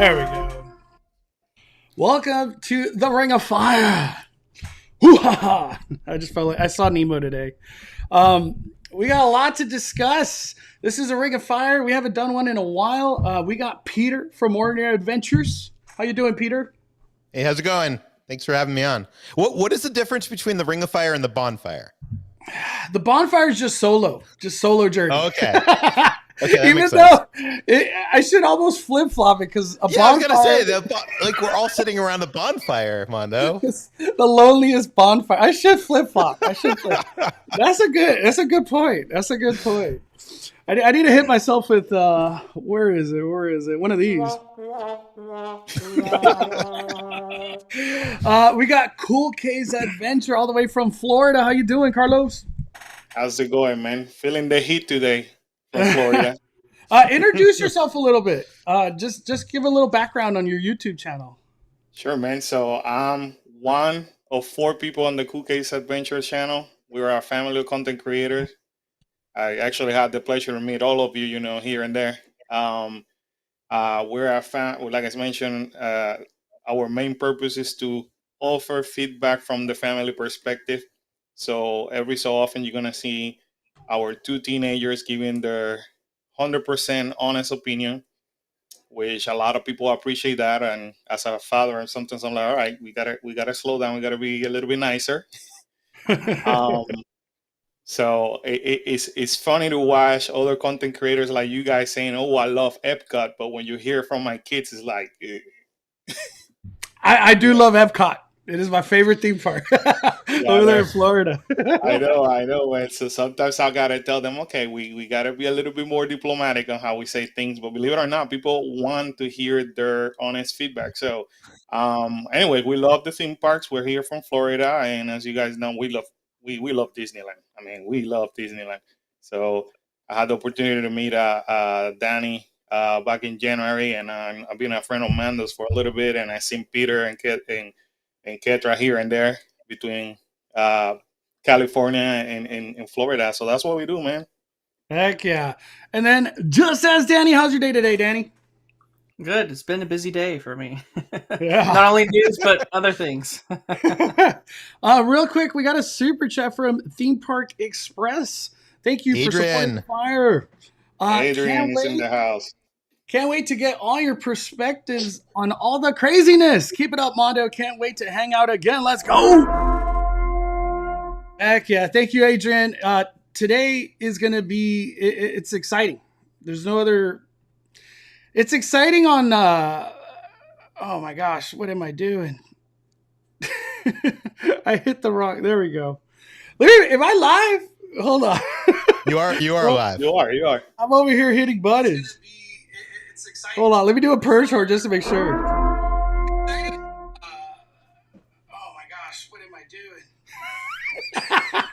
There we go. Welcome to the Ring of Fire. Hoo-ha-ha. I just felt like I saw Nemo today. We got a lot to discuss. This is a Ring of Fire. We haven't done one in a while. We got Peter from Ordinary Adventures. How you doing, Peter? Hey, how's it going? Thanks for having me on. What is the difference between the Ring of Fire and the bonfire? The bonfire is just solo journey. Okay. Okay, Even though I should almost flip flop it because bonfire. I was gonna say like we're all sitting around a bonfire, Mondo. The loneliest bonfire. I should flip flop. That's a good point. That's a good point. I need to hit myself with where is it? One of these. We got Cool K's Adventure all the way from Florida. How you doing, Carlos? How's it going, man? Feeling the heat today from Florida. Introduce yourself a little bit. Just give a little background on your YouTube channel. Sure, man. So I'm one of 4 people on the Cool K's Adventure channel. We're a family of content creators. I actually had the pleasure to meet all of you, here and there. We're a fan. Like I mentioned, our main purpose is to offer feedback from the family perspective. So every so often, you're gonna see our 2 teenagers giving their 100% honest opinion, which a lot of people appreciate that. And as a father, and sometimes I'm like, all right, we gotta slow down. We gotta be a little bit nicer. So it's funny to watch other content creators like you guys saying, "Oh, I love Epcot," but when you hear from my kids, it's like, I do love Epcot. It is my favorite theme park over there in Florida. I know. And so sometimes I gotta tell them, okay, we gotta be a little bit more diplomatic on how we say things. But believe it or not, people want to hear their honest feedback. So, anyway, we love the theme parks. We're here from Florida, and as you guys know, we love Disneyland. I mean, we love Disneyland. So I had the opportunity to meet Danny back in January, and I've been a friend of Mando's for a little bit, and I've seen Peter and Ketra here and there between California and Florida. So that's what we do, man. Heck yeah. And then just as Danny, how's your day today, Danny? Good. It's been a busy day for me. Yeah. Not only news, but other things. Real quick, we got a super chat from Theme Park Express. Thank you for supporting the fire. Adrian is in the house. Can't wait to get all your perspectives on all the craziness. Keep it up, Mondo. Can't wait to hang out again. Let's go. Heck yeah. Thank you, Adrian. Today is going to be, it's exciting. There's no other. It's exciting on, oh my gosh, what am I doing? I hit the wrong, there we go. Am I live? Hold on. You are live. You are. I'm over here hitting buttons. Hold on, let me do a purge horn just to make sure. Oh my gosh, what am I doing? I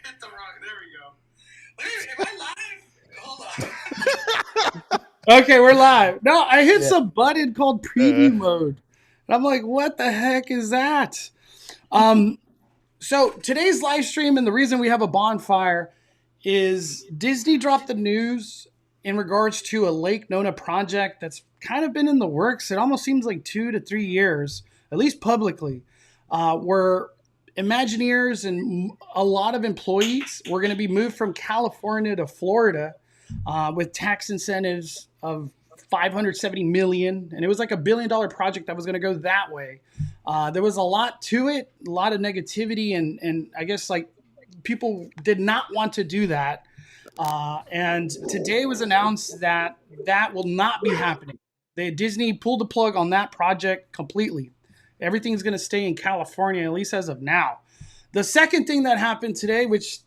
hit the wrong, there we go. Am I live? Hold on. Okay, we're live. No, I hit some button called preview mode. And I'm like, what the heck is that? So today's live stream, and the reason we have a bonfire is Disney dropped the news in regards to a Lake Nona project that's kind of been in the works. It almost seems like 2 to 3 years, at least publicly, where Imagineers and a lot of employees were going to be moved from California to Florida with tax incentives of $570 million. And it was like $1 billion project that was going to go that way. There was a lot to it, a lot of negativity. And I guess like people did not want to do that. And today was announced that that will not be happening. Disney pulled the plug on that project completely. Everything's going to stay in California, at least as of now. The second thing that happened today, which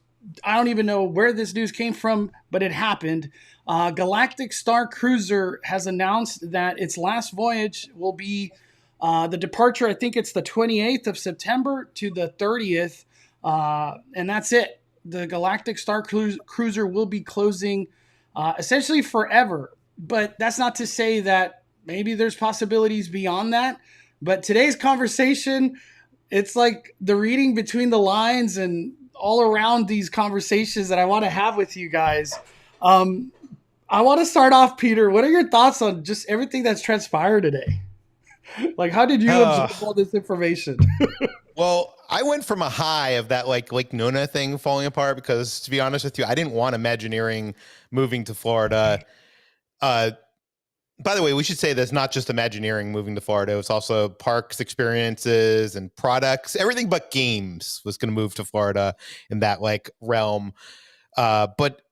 I don't even know where this news came from, but it happened. Galactic Starcruiser has announced that its last voyage will be the departure. I think it's the 28th of September to the 30th. And that's it. The Galactic Starcruiser will be closing essentially forever. But that's not to say that maybe there's possibilities beyond that. But today's conversation, it's like the reading between the lines and all around these conversations that I want to have with you guys. I want to start off, Peter. What are your thoughts on just everything that's transpired today? Like, how did you absorb all this information? Well, I went from a high of that like Nona thing falling apart because, to be honest with you, I didn't want Imagineering moving to Florida. By the way, we should say that's not just Imagineering moving to Florida. It's also parks, experiences, and products. Everything but games was going to move to Florida in that like realm. But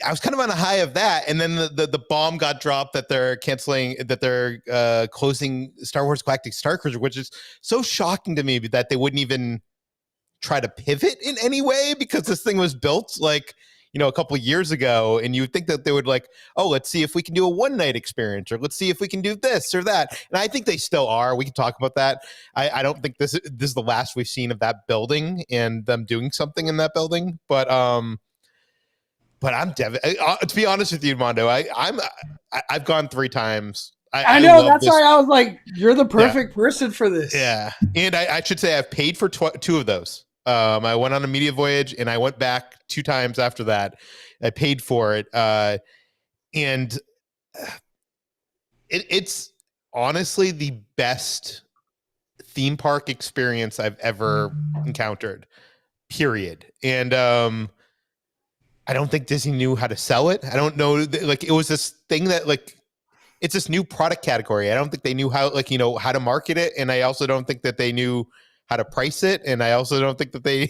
I was kind of on a high of that, and then the bomb got dropped that they're closing Star Wars Galactic Starcruiser, which is so shocking to me that they wouldn't even try to pivot in any way, because this thing was built like, you know, a couple of years ago, and you would think that they would like, oh, let's see if we can do a one-night experience, or let's see if we can do this or that. And I think they still are. We can talk about that. I don't think this is the last we've seen of that building and them doing something in that building, but I'm devastated. To be honest with you, Mondo, I've gone 3 times. I know, that's why I was like, you're the perfect person for this. Yeah, and I should say I've paid for 2 of those. I went on a media voyage, and I went back 2 times after that. I paid for it, and it's honestly the best theme park experience I've ever encountered. Period. And I don't think Disney knew how to sell it. I don't know. Like, it was this thing that like, it's this new product category. I don't think they knew how, like, you know, how to market it. And I also don't think that they knew how to price it. And I also don't think that they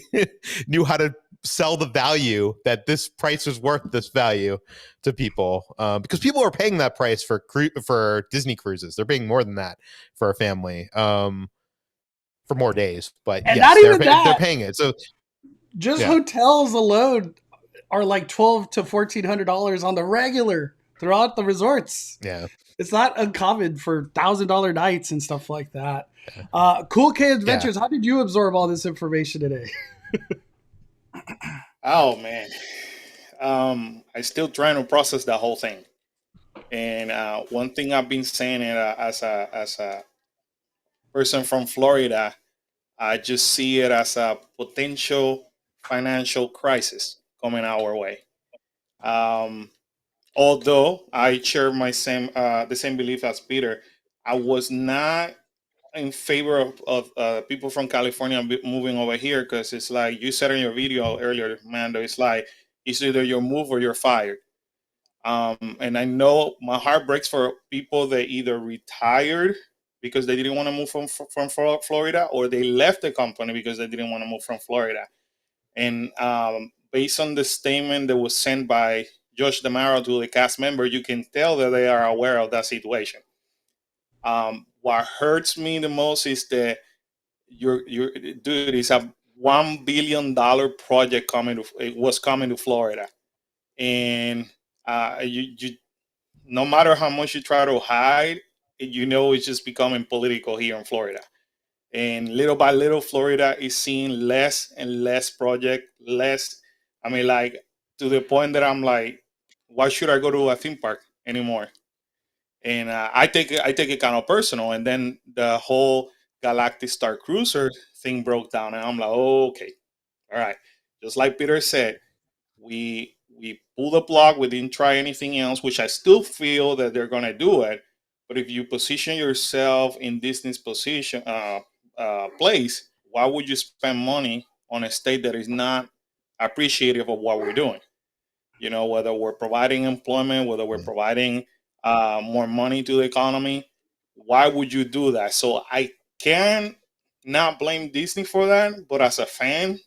knew how to sell the value, that this price was worth this value to people. Because people are paying that price for Disney cruises. They're paying more than that for a family, for more days. But and yes, not even that, they're paying it. So just hotels alone are like $1,200 to $1,400 on the regular throughout the resorts. Yeah, it's not uncommon for $1,000 nights and stuff like that. Cool K Adventures, how did you absorb all this information today? Oh man, I still trying to process that whole thing. And one thing I've been saying as a person from Florida, I just see it as a potential financial crisis coming our way. Although I share the same belief as Peter, I was not in favor of people from California moving over here, because it's like you said in your video earlier, Mando. It's like it's either you move or you're fired. And I know my heart breaks for people that either retired because they didn't want to move from Florida, or they left the company because they didn't want to move from Florida. And based on the statement that was sent by Josh DeMaro to the cast member, you can tell that they are aware of that situation. What hurts me the most is that your dude, is a $1 billion project was coming to Florida, and you no matter how much you try to hide, you know it's just becoming political here in Florida. And little by little, Florida is seeing less and less project, less. I mean, like, to the point that I'm like, why should I go to a theme park anymore? And I take it kind of personal. And then the whole Galactic Starcruiser thing broke down, and I'm like, oh, okay, all right. Just like Peter said, we pulled the plug. We didn't try anything else, which I still feel that they're gonna do it. But if you position yourself in Disney's position place, why would you spend money on a state that is not appreciative of what we're doing? You know, whether we're providing employment, whether we're providing more money to the economy, why would you do that? So I can not blame Disney for that, but as a fan,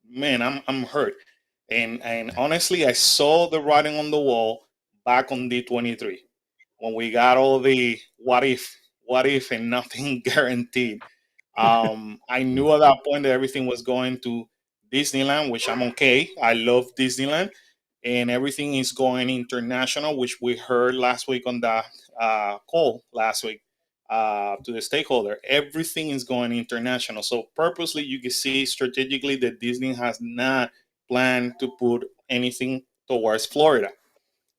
man, I'm hurt. And honestly, I saw the writing on the wall back on D23 when we got all the what if, and nothing guaranteed. I knew at that point that everything was going to Disneyland, which I'm okay. I love Disneyland, and everything is going international, which we heard last week on the call last week to the stakeholder. Everything is going international. So purposely, you can see strategically that Disney has not planned to put anything towards Florida,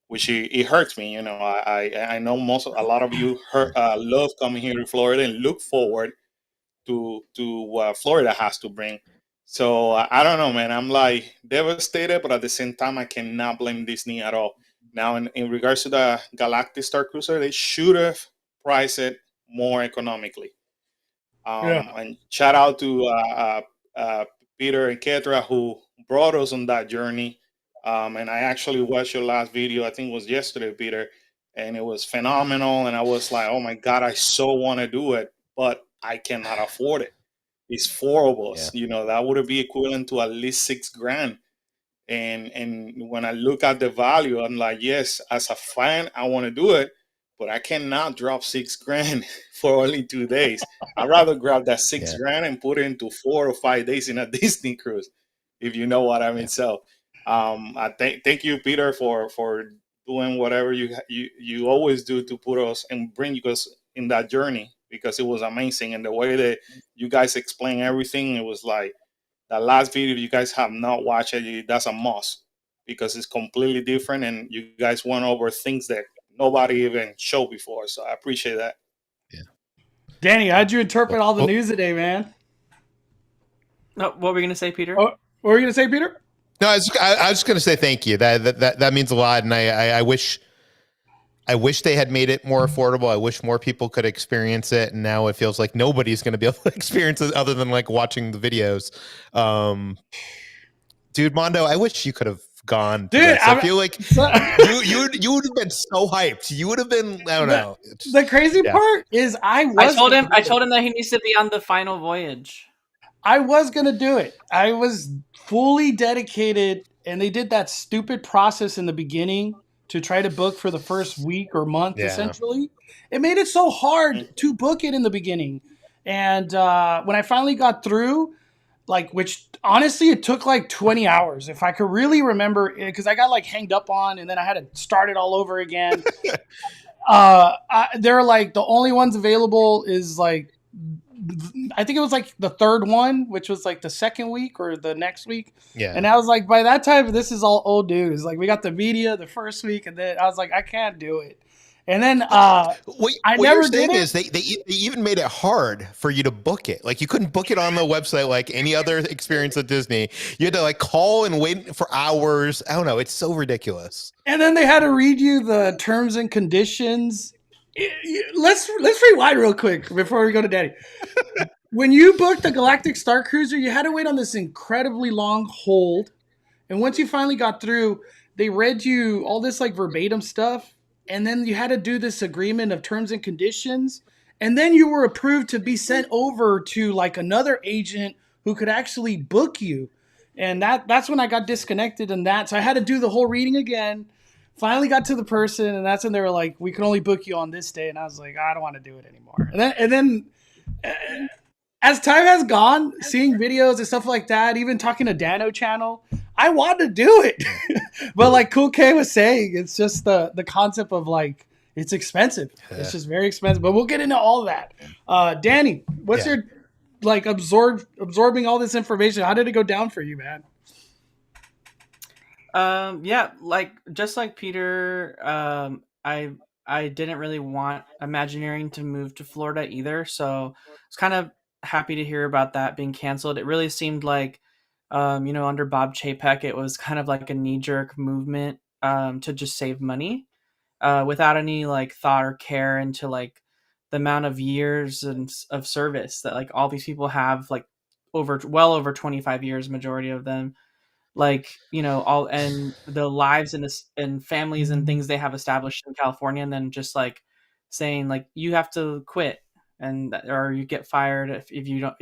which it hurts me. You know, I know a lot of you love coming here to Florida and look forward to what Florida has to bring. So I don't know, man. I'm like devastated, but at the same time, I cannot blame Disney at all. Now, in regards to the Galactic Starcruiser, they should have priced it more economically. And shout out to Peter and Ketra, who brought us on that journey. And I actually watched your last video, I think it was yesterday, Peter, and it was phenomenal. And I was like, oh my God, I so want to do it, but I cannot afford it. It's 4 of us, that would be equivalent to at least $6,000. And when I look at the value, I'm like, yes, as a fan, I want to do it, but I cannot drop $6,000 for only 2 days. I'd rather grab that $6,000 and put it into 4 or 5 days in a Disney cruise, if you know what I mean. So, I thank you, Peter, for doing whatever you always do to put us and bring us in that journey, because it was amazing. And the way that you guys explain everything, it was like, that last video, if you guys have not watched it, that's a must, because it's completely different, and you guys went over things that nobody even showed before. So I appreciate that. Yeah. Danny, how'd you interpret all the news today, man? No, what were we going to say, Peter? Oh, what were you going to say, Peter? No, I was just going to say thank you. That means a lot, and I wish they had made it more affordable. I wish more people could experience it, and now it feels like nobody's going to be able to experience it other than like watching the videos. Dude, Mondo, I wish you could have gone. Dude, I feel like you would have been so hyped. You would have been. I don't know. The crazy part is I told him that he needs to be on the final voyage. I was going to do it. I was fully dedicated, and they did that stupid process in the beginning to try to book for the first week or month, essentially. It made it so hard to book it in the beginning. And when I finally got through, which honestly, it took like 20 hours. If I could really remember, because I got like hanged up on, and then I had to start it all over again. They're like, the only ones available is like, I think it was like the third one, which was like the second week or the next week. Yeah. And I was like, by that time, this is all old news. Like, we got the media the first week, and then I was like, I can't do it. And then what never you're saying did it. is they even made it hard for you to book it. Like, you couldn't book it on the website like any other experience at Disney. You had to like call and wait for hours. I don't know. It's so ridiculous. And then they had to read you the terms and conditions. Let's rewind real quick before we go to Daddy. When you booked the Galactic Starcruiser, you had to wait on this incredibly long hold. And once you finally got through, they read you all this like verbatim stuff. And then you had to do this agreement of terms and conditions. And then you were approved to be sent over to like another agent who could actually book you. And that's when I got disconnected in that. So I had to do the whole reading again. Finally got to the person, and that's when they were like, we can only book you on this day. And I was like, I don't want to do it anymore. And then as time has gone, seeing videos and stuff like that, even talking to Dano Channel, I want to do it. But like Cool K was saying, it's just the concept of like, it's expensive. Yeah. It's just very expensive. But we'll get into all of that. Danny, what's your like absorbing all this information? How did it go down for you, man? Like just like Peter, I didn't really want Imagineering to move to Florida either, so I was kind of happy to hear about that being canceled. It really seemed like, under Bob Chapek, it was kind of like a knee-jerk movement to just save money, without any like thought or care into like the amount of years of service that like all these people have, like well over 25 years, majority of them. Like, all and the lives and families and things they have established in California, and then just like saying like you have to quit or you get fired if you don't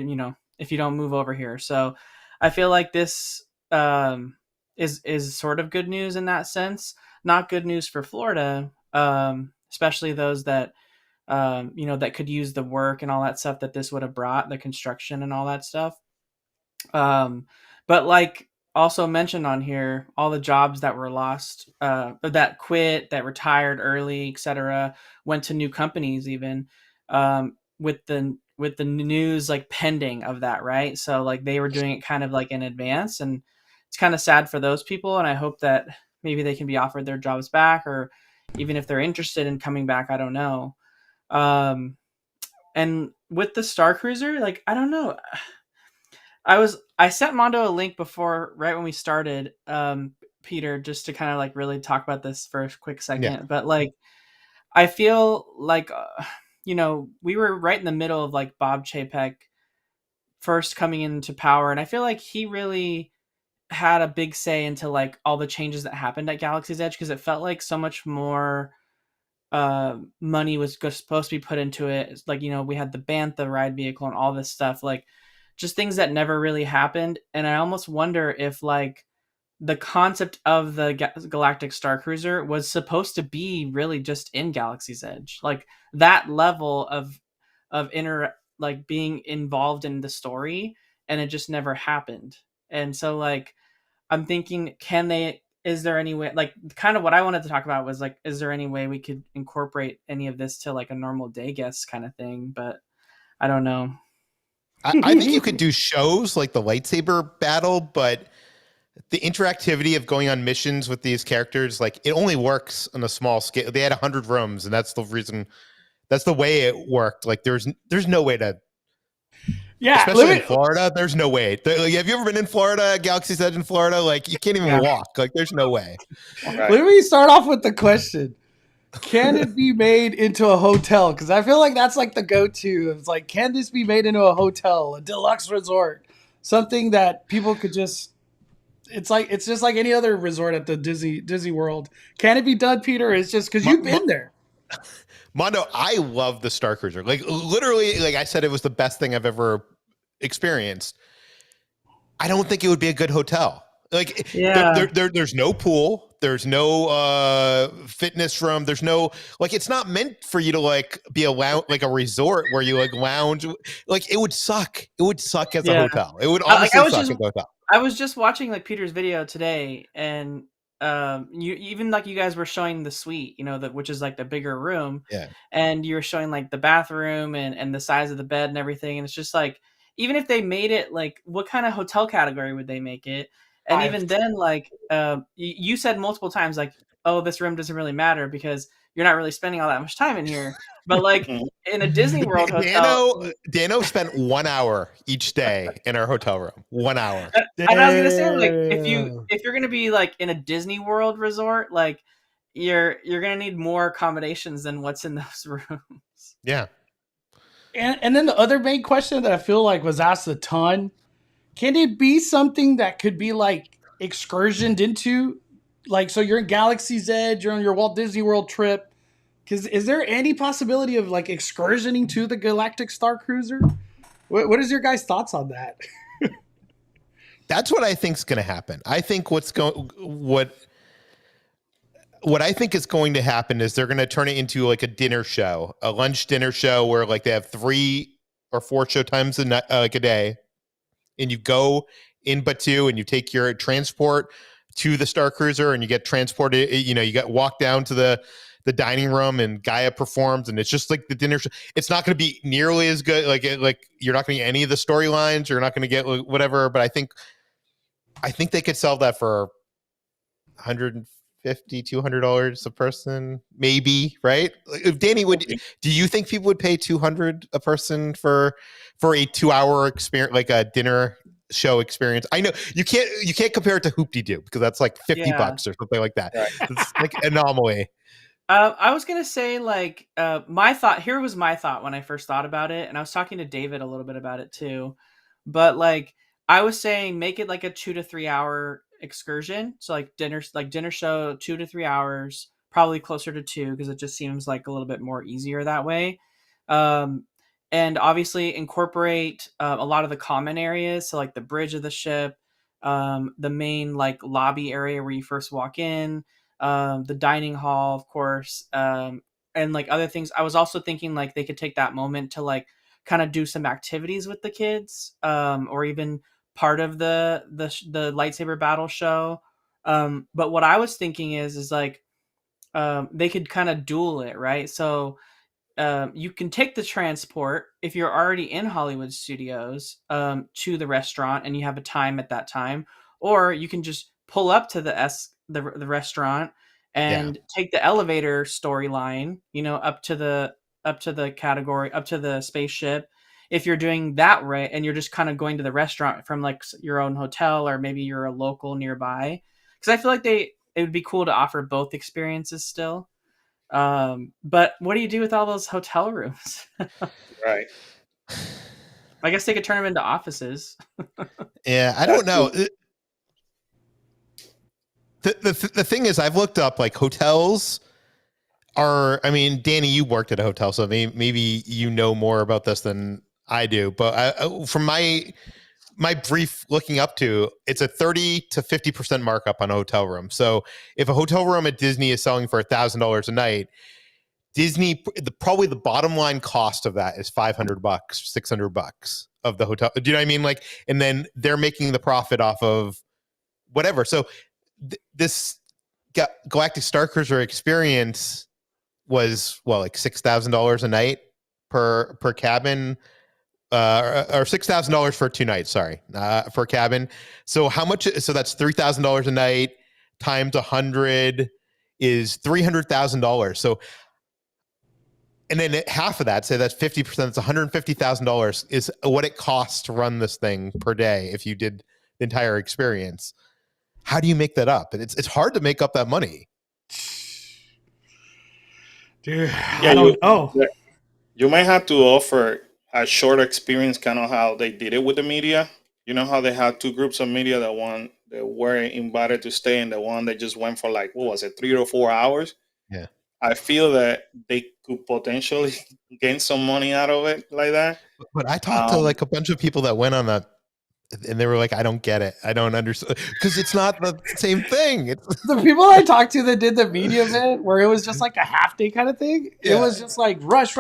if you don't move over here. So I feel like this is sort of good news in that sense. Not good news for Florida, especially those that that could use the work and all that stuff that this would have brought, the construction and all that stuff. But like also mentioned on here, all the jobs that were lost, that quit, that retired early, etc., went to new companies even, with the news like pending of that, right? So like they were doing it kind of like in advance, and it's kind of sad for those people. And I hope that maybe they can be offered their jobs back, or even if they're interested in coming back, I don't know. And with the Starcruiser, like, I don't know. I sent Mondo a link before, right when we started, Peter, just to kind of like really talk about this for a quick second. Yeah. But like, I feel like, you know, we were right in the middle of like Bob Chapek first coming into power, and I feel like he really had a big say into like all the changes that happened at Galaxy's Edge, because it felt like so much more money was supposed to be put into it. It's like, you know, we had the Bantha ride vehicle and all this stuff, like just things that never really happened. And I almost wonder if like the concept of the Galactic Starcruiser was supposed to be really just in Galaxy's Edge, like that level of like being involved in the story, and it just never happened. And so like I'm thinking, is there any way, like kind of what I wanted to talk about was like, is there any way we could incorporate any of this to like a normal day guest kind of thing? But I don't know. I think you could do shows like the lightsaber battle, but the interactivity of going on missions with these characters, like it only works on a small scale. They had 100 rooms, and that's the reason. That's the way it worked. Like there's no way to. Yeah, especially in Florida, there's no way. Like, have you ever been in Florida, Galaxy's Edge in Florida? Like you can't even walk. Like there's no way. Right. Let me start off with the question. Can it be made into a hotel? Because I feel like that's like the go-to. It's like, can this be made into a hotel, a deluxe resort, something that people could just? It's just like any other resort at the Disney World. Can it be done, Peter? It's just because you've been there. Mondo, I love the Starcruiser. Like literally, like I said, it was the best thing I've ever experienced. I don't think it would be a good hotel. Like there's no pool, there's no fitness room, there's no, like it's not meant for you to like be a lounge, like a resort where you like lounge. Like it would suck. It would suck as a hotel. It would honestly suck as a hotel. I was just watching like Peter's video today, and you guys were showing the suite, you know, which is like the bigger room. Yeah. And you were showing like the bathroom and the size of the bed and everything. And it's just like, even if they made it, like what kind of hotel category would they make it? And even then, like you said multiple times, like, oh, this room doesn't really matter because you're not really spending all that much time in here. But like in a Disney World hotel, Dano spent 1 hour each day in our hotel room. 1 hour. And I was gonna say, like, if you're gonna be like in a Disney World resort, like you're gonna need more accommodations than what's in those rooms. Yeah. And then the other main question that I feel like was asked a ton: can it be something that could be like excursioned into? Like, so you're in Galaxy's Edge, you're on your Walt Disney World trip. Because is there any possibility of like excursioning to the Galactic Starcruiser? What is your guys' thoughts on that? That's what I think is going to happen. I think what I think is going to happen is they're going to turn it into like a dinner show, a lunch dinner show where like they have 3 or 4 show times a day, and you go in Batu and you take your transport to the Starcruiser and you get transported. You know, you get walked down to the dining room and Gaia performs, and it's just like the dinner show. It's not going to be nearly as good. Like you're not going to get any of the storylines. You're not going to get whatever. But I think they could sell that for $150, $200 a person, maybe. Right? If Danny do you think people would pay $200 a person for a 2-hour experience, like a dinner show experience? I know you can't compare it to Hoop-Dee-Doo because that's like $50 or something like that. Right. It's like anomaly. I was gonna say, like, my thought when I first thought about it, and I was talking to David a little bit about it too. But like, I was saying, make it like a 2 to 3 hour excursion. So like dinner show 2 to 3 hours, probably closer to 2 because it just seems like a little bit more easier that way. And obviously incorporate a lot of the common areas, so like the bridge of the ship, the main like lobby area where you first walk in. The dining hall, of course, and like other things. I was also thinking like they could take that moment to like kind of do some activities with the kids, or even part of the lightsaber battle show. But what I was thinking is like they could kind of duel it, right? So you can take the transport if you're already in Hollywood Studios to the restaurant and you have a time at that time, or you can just pull up to the restaurant and take the elevator storyline, you know, up to the category, up to the spaceship. If you're doing that and you're just kind of going to the restaurant from like your own hotel, or maybe you're a local nearby. because I feel like it would be cool to offer both experiences still. But what do you do with all those hotel rooms? Right. I guess they could turn them into offices. Yeah, I don't know. The thing is, I've looked up like hotels are. I mean, Danny, you worked at a hotel, so maybe you know more about this than I do. But from my brief looking up to, it's a 30 to 50% markup on a hotel room. So if a hotel room at Disney is selling for $1,000 a night, Disney, probably the bottom line cost of that is $500, $600 of the hotel. Do you know what I mean? Like, and then they're making the profit off of whatever. So this Galactic Starcruiser experience was like $6,000 a night per cabin, or $6,000 for 2 nights. Sorry, for cabin. So how much? So that's $3,000 a night times 100 is $300,000. So. And then half of that, say that's 50%, that's $150,000 is what it costs to run this thing per day if you did the entire experience. How do you make that up? And it's hard to make up that money. Dude, Yeah, I don't know. You might have to offer a short experience, kind of how they did it with the media. You know how they had 2 groups of media, the one that were invited to stay and the one that just went for like, what was it, 3 or 4 hours? Yeah. I feel that they could potentially gain some money out of it like that. But I talked to like a bunch of people that went on that, and they were like, I don't get it. I don't understand. Because it's not the same thing. The people I talked to that did the media event where it was just like a half day kind of thing, it was just like rush,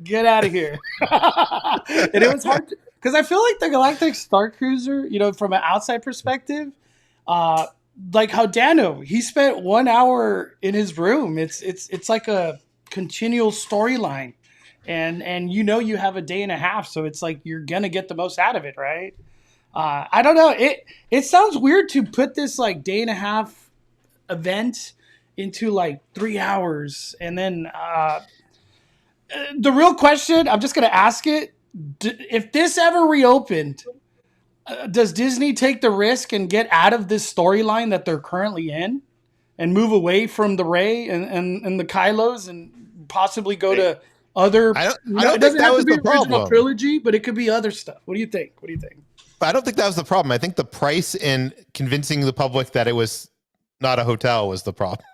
get out of here. And it was hard because I feel like the Galactic Starcruiser, you know, from an outside perspective, like how Dano, he spent 1 hour in his room. It's like a continual storyline, and you know you have a day and a half, so it's like you're gonna get the most out of it, right? I don't know. It sounds weird to put this like day and a half event into like 3 hours, and then the real question, I'm just gonna ask it: if this ever reopened, does Disney take the risk and get out of this storyline that they're currently in and move away from the Rey and the Kylos and possibly go to other? I don't it doesn't have to be original trilogy, but it could be other stuff. What do you think? But I don't think that was the problem. I think the price in convincing the public that it was not a hotel was the problem.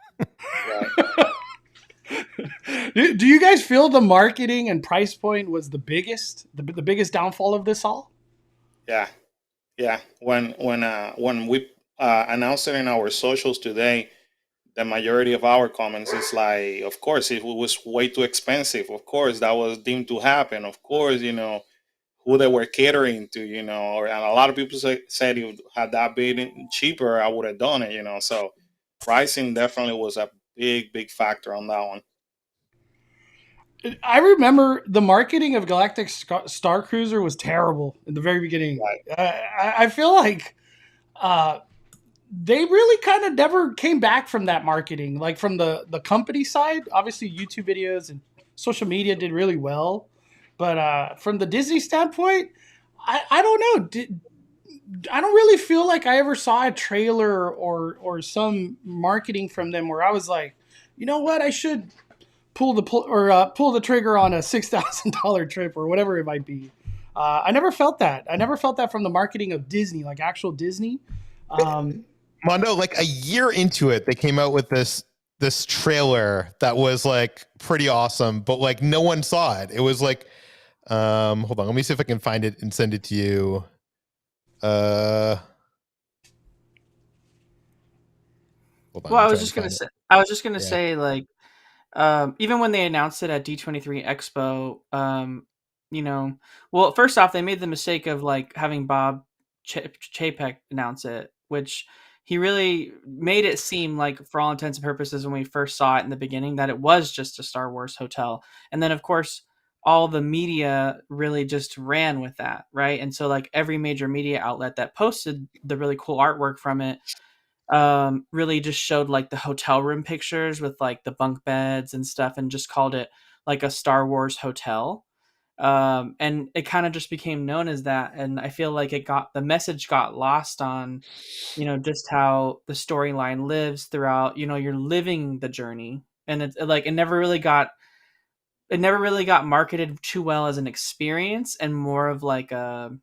Do you guys feel the marketing and price point was the biggest downfall of this all? Yeah. When we announced it in our socials today, the majority of our comments is like, of course, it was way too expensive. Of course, that was deemed to happen. Of course, you know, who they were catering to, you know, and a lot of people said if had that been cheaper, I would have done it, you know. So pricing definitely was a big factor on that one. I remember the marketing of Galactic Starcruiser was terrible in the very beginning. Right. I feel like they really kind of never came back from that marketing, like from the company side. Obviously, YouTube videos and social media did really well. But from the Disney standpoint, I don't know. I don't really feel like I ever saw a trailer or some marketing from them where I was like, you know what, I should pull the trigger on a $6,000 trip or whatever it might be. I never felt that. I never felt that from the marketing of Disney, like actual Disney. Mondo, like a year into it, they came out with this trailer that was like pretty awesome, but like no one saw it. It was like, hold on, let me see if I can find it and send it to you. Hold on, well, I was just gonna say, like, even when they announced it at D23 Expo, you know, well, first off, they made the mistake of like having Bob Chapek announce it, which he really made it seem like, for all intents and purposes, when we first saw it in the beginning, that it was just a Star Wars hotel. And then, of course, all the media really just ran with that, right? And so, like, every major media outlet that posted the really cool artwork from it really just showed like the hotel room pictures with like the bunk beds and stuff, and just called it like a Star Wars hotel. and it kind of just became known as that. And I feel like the message got lost on, just how the storyline lives throughout. You're living the journey, and it's like it never really got marketed too well as an experience, and more of like a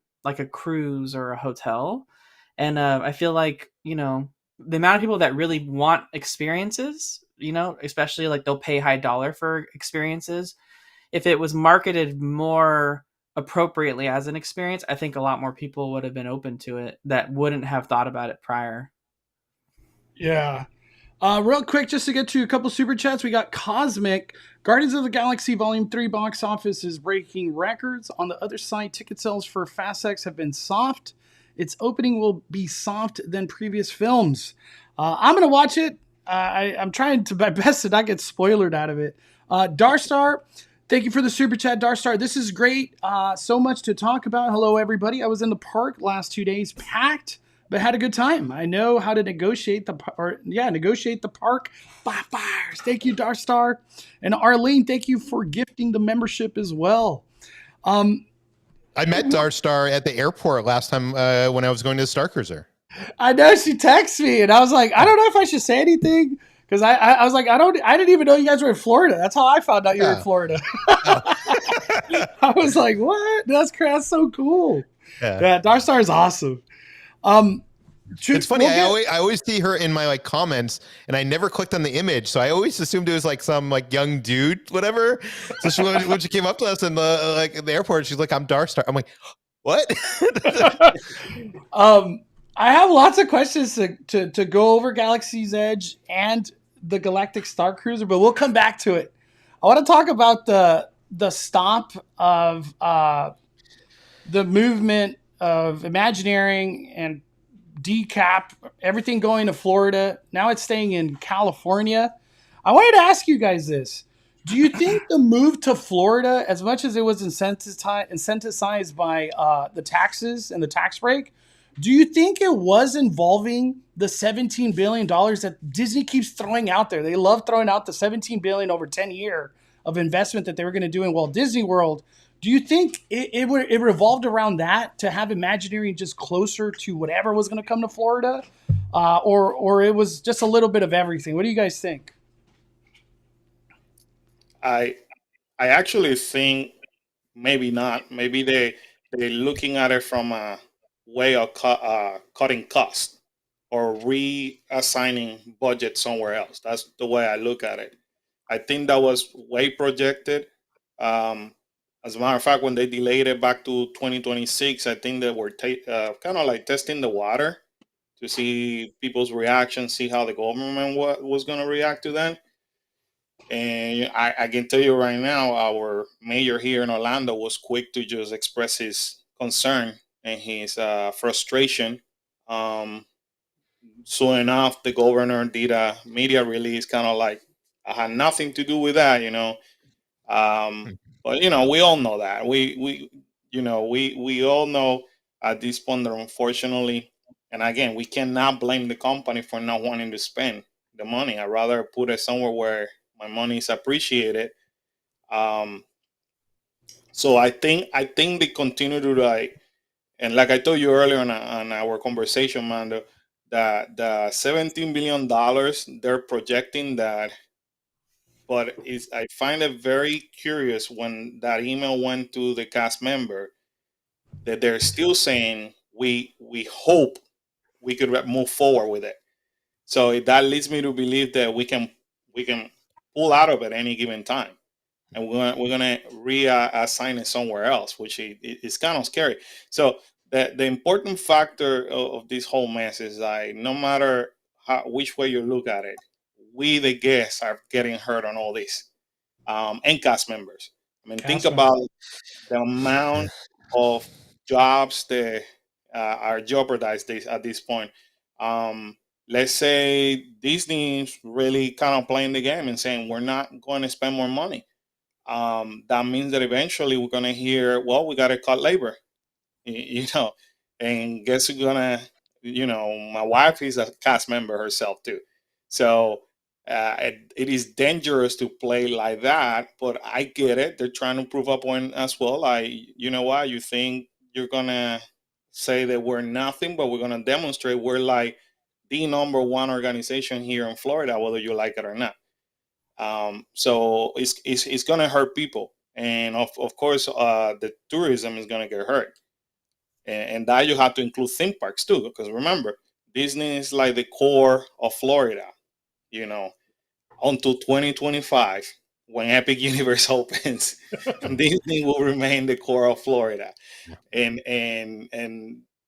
cruise or a hotel. And I feel like the amount of people that really want experiences, especially like they'll pay high dollar for experiences. If it was marketed more appropriately as an experience, I think a lot more people would have been open to it that wouldn't have thought about it prior. Yeah. Real quick, just to get to a couple super chats, we got Cosmic. Guardians of the Galaxy Volume 3 box office is breaking records. On the other side, ticket sales for Fast X have been soft. Its opening will be soft than previous films. I'm going to watch it. I'm trying to my best to not get spoilered out of it. Darstar, thank you for the super chat, Darstar. This is great. So much to talk about. Hello, everybody. I was in the park last 2 days, packed, but had a good time. I know how to negotiate the park bonfires. Thank you, Darstar. And Arlene, thank you for gifting the membership as well. I met Darstar at the airport last time when I was going to the Starcruiser. I know, she texted me, and I was like, I don't know if I should say anything, because I was like, I didn't even know you guys were in Florida. That's how I found out you were in Florida. I was like, what? That's so cool. Yeah, Darstar is awesome. It's funny. I always see her in my comments, and I never clicked on the image, so I always assumed it was like some young dude, whatever. So when she came up to us in the airport, she's like, "I'm Darstar." I'm like, "What?" I have lots of questions to go over Galaxy's Edge and the Galactic Starcruiser, but we'll come back to it. I want to talk about the stop of the movement of Imagineering and decap, everything going to Florida. Now it's staying in California. I wanted to ask you guys this. Do you think the move to Florida, as much as it was incentivized by the taxes and the tax break, do you think it was involving the $17 billion that Disney keeps throwing out there? They love throwing out the $17 billion over 10 years of investment that they were going to do in Walt Disney World. Do you think it revolved around that to have Imagineering just closer to whatever was going to come to Florida? Or it was just a little bit of everything? What do you guys think? I actually think maybe not. Maybe they're looking at it from a way of cutting costs or reassigning budget somewhere else. That's the way I look at it. I think that was way projected. As a matter of fact, when they delayed it back to 2026, I think they were kind of like testing the water to see people's reaction, see how the government was going to react to that. And I can tell you right now, our mayor here in Orlando was quick to just express his concern and his frustration. Soon enough, the governor did a media release, kind of like, I had nothing to do with that, But we all know that we all know at this point that unfortunately, and again, we cannot blame the company for not wanting to spend the money. I'd rather put it somewhere where my money is appreciated. So I think they continue to and like I told you earlier on our conversation, man, the $17 billion they're projecting that. But I find it very curious when that email went to the cast member that they're still saying we hope we could move forward with it. So that leads me to believe that we can pull out of it any given time, and we're gonna reassign it somewhere else, which is kind of scary. So the important factor of this whole mess is no matter which way you look at it, we the guests are getting hurt on all this, and cast members. I mean, think about the amount of jobs that are jeopardized at this point. Let's say Disney's really kind of playing the game and saying we're not going to spend more money. That means that eventually we're going to hear, well, we got to cut labor, and guess who's going to, my wife is a cast member herself too. So It is dangerous to play like that, but I get it. They're trying to prove a point as well. Like, you know what? You think you're gonna say that we're nothing, but we're gonna demonstrate we're like the number one organization here in Florida, whether you like it or not. So it's gonna hurt people, and of course, the tourism is gonna get hurt, and that you have to include theme parks too, because remember, Disney is like the core of Florida. You know, until 2025, when Epic Universe opens, Disney will remain the core of Florida. And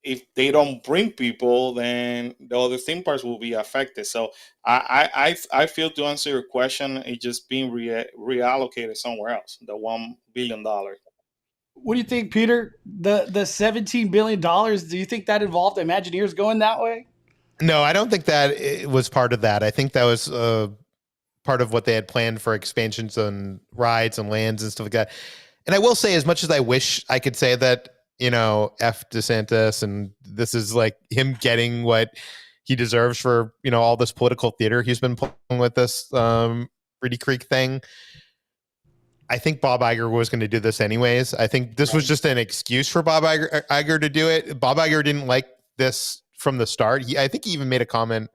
if they don't bring people, then the other theme parks will be affected. So I feel, to answer your question, it's just being reallocated somewhere else. The $1 billion. What do you think, Peter? The $17 billion, do you think that involved Imagineers going that way? No, I don't think that it was part of that. I think that was part of what they had planned for expansions on rides and lands and stuff like that. And I will say, as much as I wish I could say that, you know, F DeSantis and this is like him getting what he deserves for, you know, all this political theater he's been playing with this Reedy Creek thing. I think Bob Iger was going to do this anyways. I think this was just an excuse for Bob Iger to do it. Bob Iger didn't like this from the start. I think he even made a comment,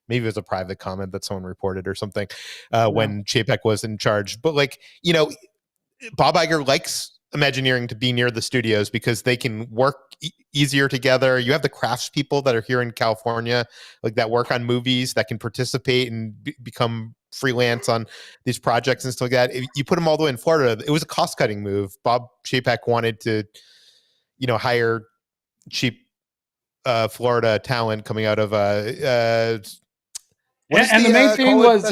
maybe it was a private comment that someone reported or something, when Chapek was in charge. But like, you know, Bob Iger likes Imagineering to be near the studios because they can work easier together. You have the craftspeople that are here in California, like that work on movies, that can participate and become freelance on these projects and stuff like that. If you put them all the way in Florida, it was a cost-cutting move. Bob Chapek wanted to, you know, hire cheap Florida talent coming out of and the main thing was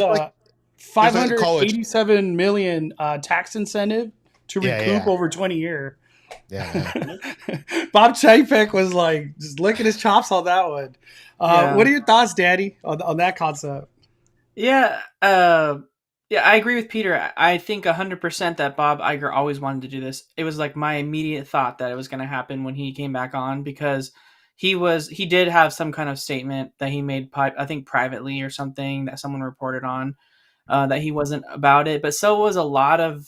$587 million tax incentive to recoup over 20 years. Yeah. Bob Chapek was like just licking his chops on that one. What are your thoughts, Daddy, on that concept? Yeah, I agree with Peter. I think 100% that Bob Iger always wanted to do this. It was like my immediate thought that it was going to happen when he came back on, because he did have some kind of statement that he made, I think privately or something, that someone reported on, that he wasn't about it. But so was a lot of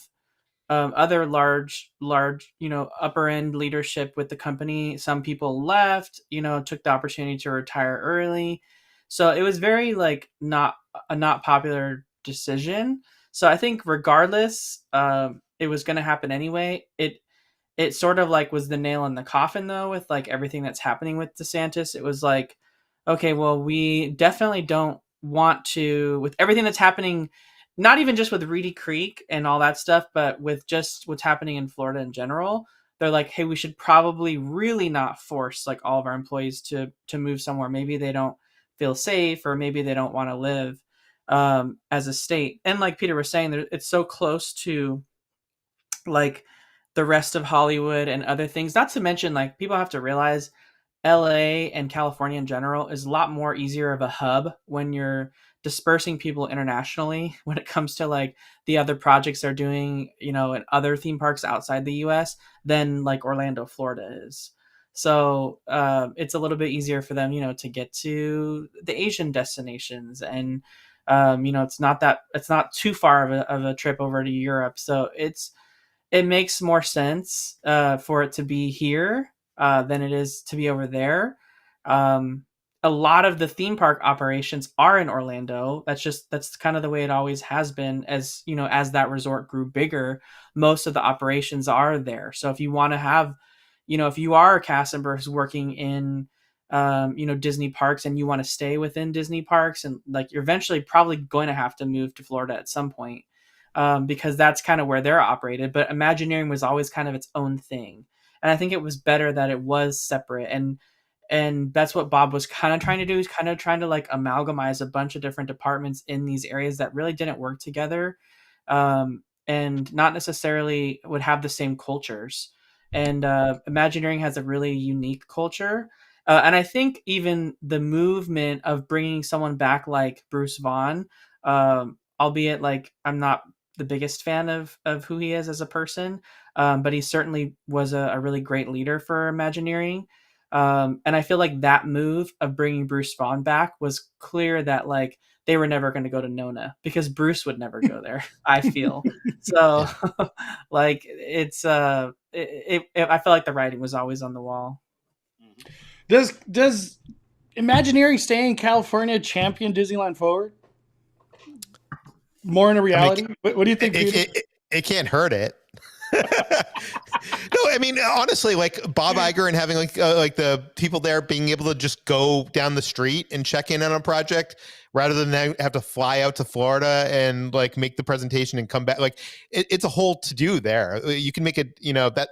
other large, you know, upper end leadership with the company. Some people left, you know, took the opportunity to retire early. So it was very like not a not popular decision. So I think regardless, it was going to happen anyway. It sort of like was the nail in the coffin though, with like everything that's happening with DeSantis. It was like, okay, well, we definitely don't want to, with everything that's happening, not even just with Reedy Creek and all that stuff, but with just what's happening in Florida in general. They're like, hey, we should probably really not force like all of our employees to move somewhere. Maybe they don't feel safe, or maybe they don't want to live as a state. And like Peter was saying, it's so close to like the rest of Hollywood and other things. Not to mention, like, people have to realize LA and California in general is a lot more easier of a hub when you're dispersing people internationally when it comes to like the other projects they're doing, you know, in other theme parks outside the US than like Orlando, Florida is. So it's a little bit easier for them, you know, to get to the Asian destinations, and you know, it's not too far of a trip over to Europe. So it makes more sense for it to be here than it is to be over there. A lot of the theme park operations are in Orlando. That's kind of the way it always has been. As you know, as that resort grew bigger, most of the operations are there. So if you want to have, you know, if you are a cast member who's working in, you know, Disney parks, and you want to stay within Disney parks, and like you're eventually probably going to have to move to Florida at some point. Because that's kind of where they're operated. But Imagineering was always kind of its own thing. And I think it was better that it was separate. And that's what Bob was kind of trying to do. He's kind of trying to like amalgamize a bunch of different departments in these areas that really didn't work together, and not necessarily would have the same cultures. And Imagineering has a really unique culture. And I think even the movement of bringing someone back like Bruce Vaughan, albeit like I'm not the biggest fan of who he is as a person, but he certainly was a really great leader for Imagineering. And I feel like that move of bringing Bruce Vaughan back was clear that like they were never going to go to Nona because Bruce would never go there. I feel so. Like it's I feel like the writing was always on the wall. Does Imagineering stay in California champion Disneyland forward? More in a reality? What do you think, Peter? It can't hurt it. No, I mean, honestly, like Bob Iger and having like the people there being able to just go down the street and check in on a project rather than have to fly out to Florida and like make the presentation and come back. Like it's a whole to do there. You can make it,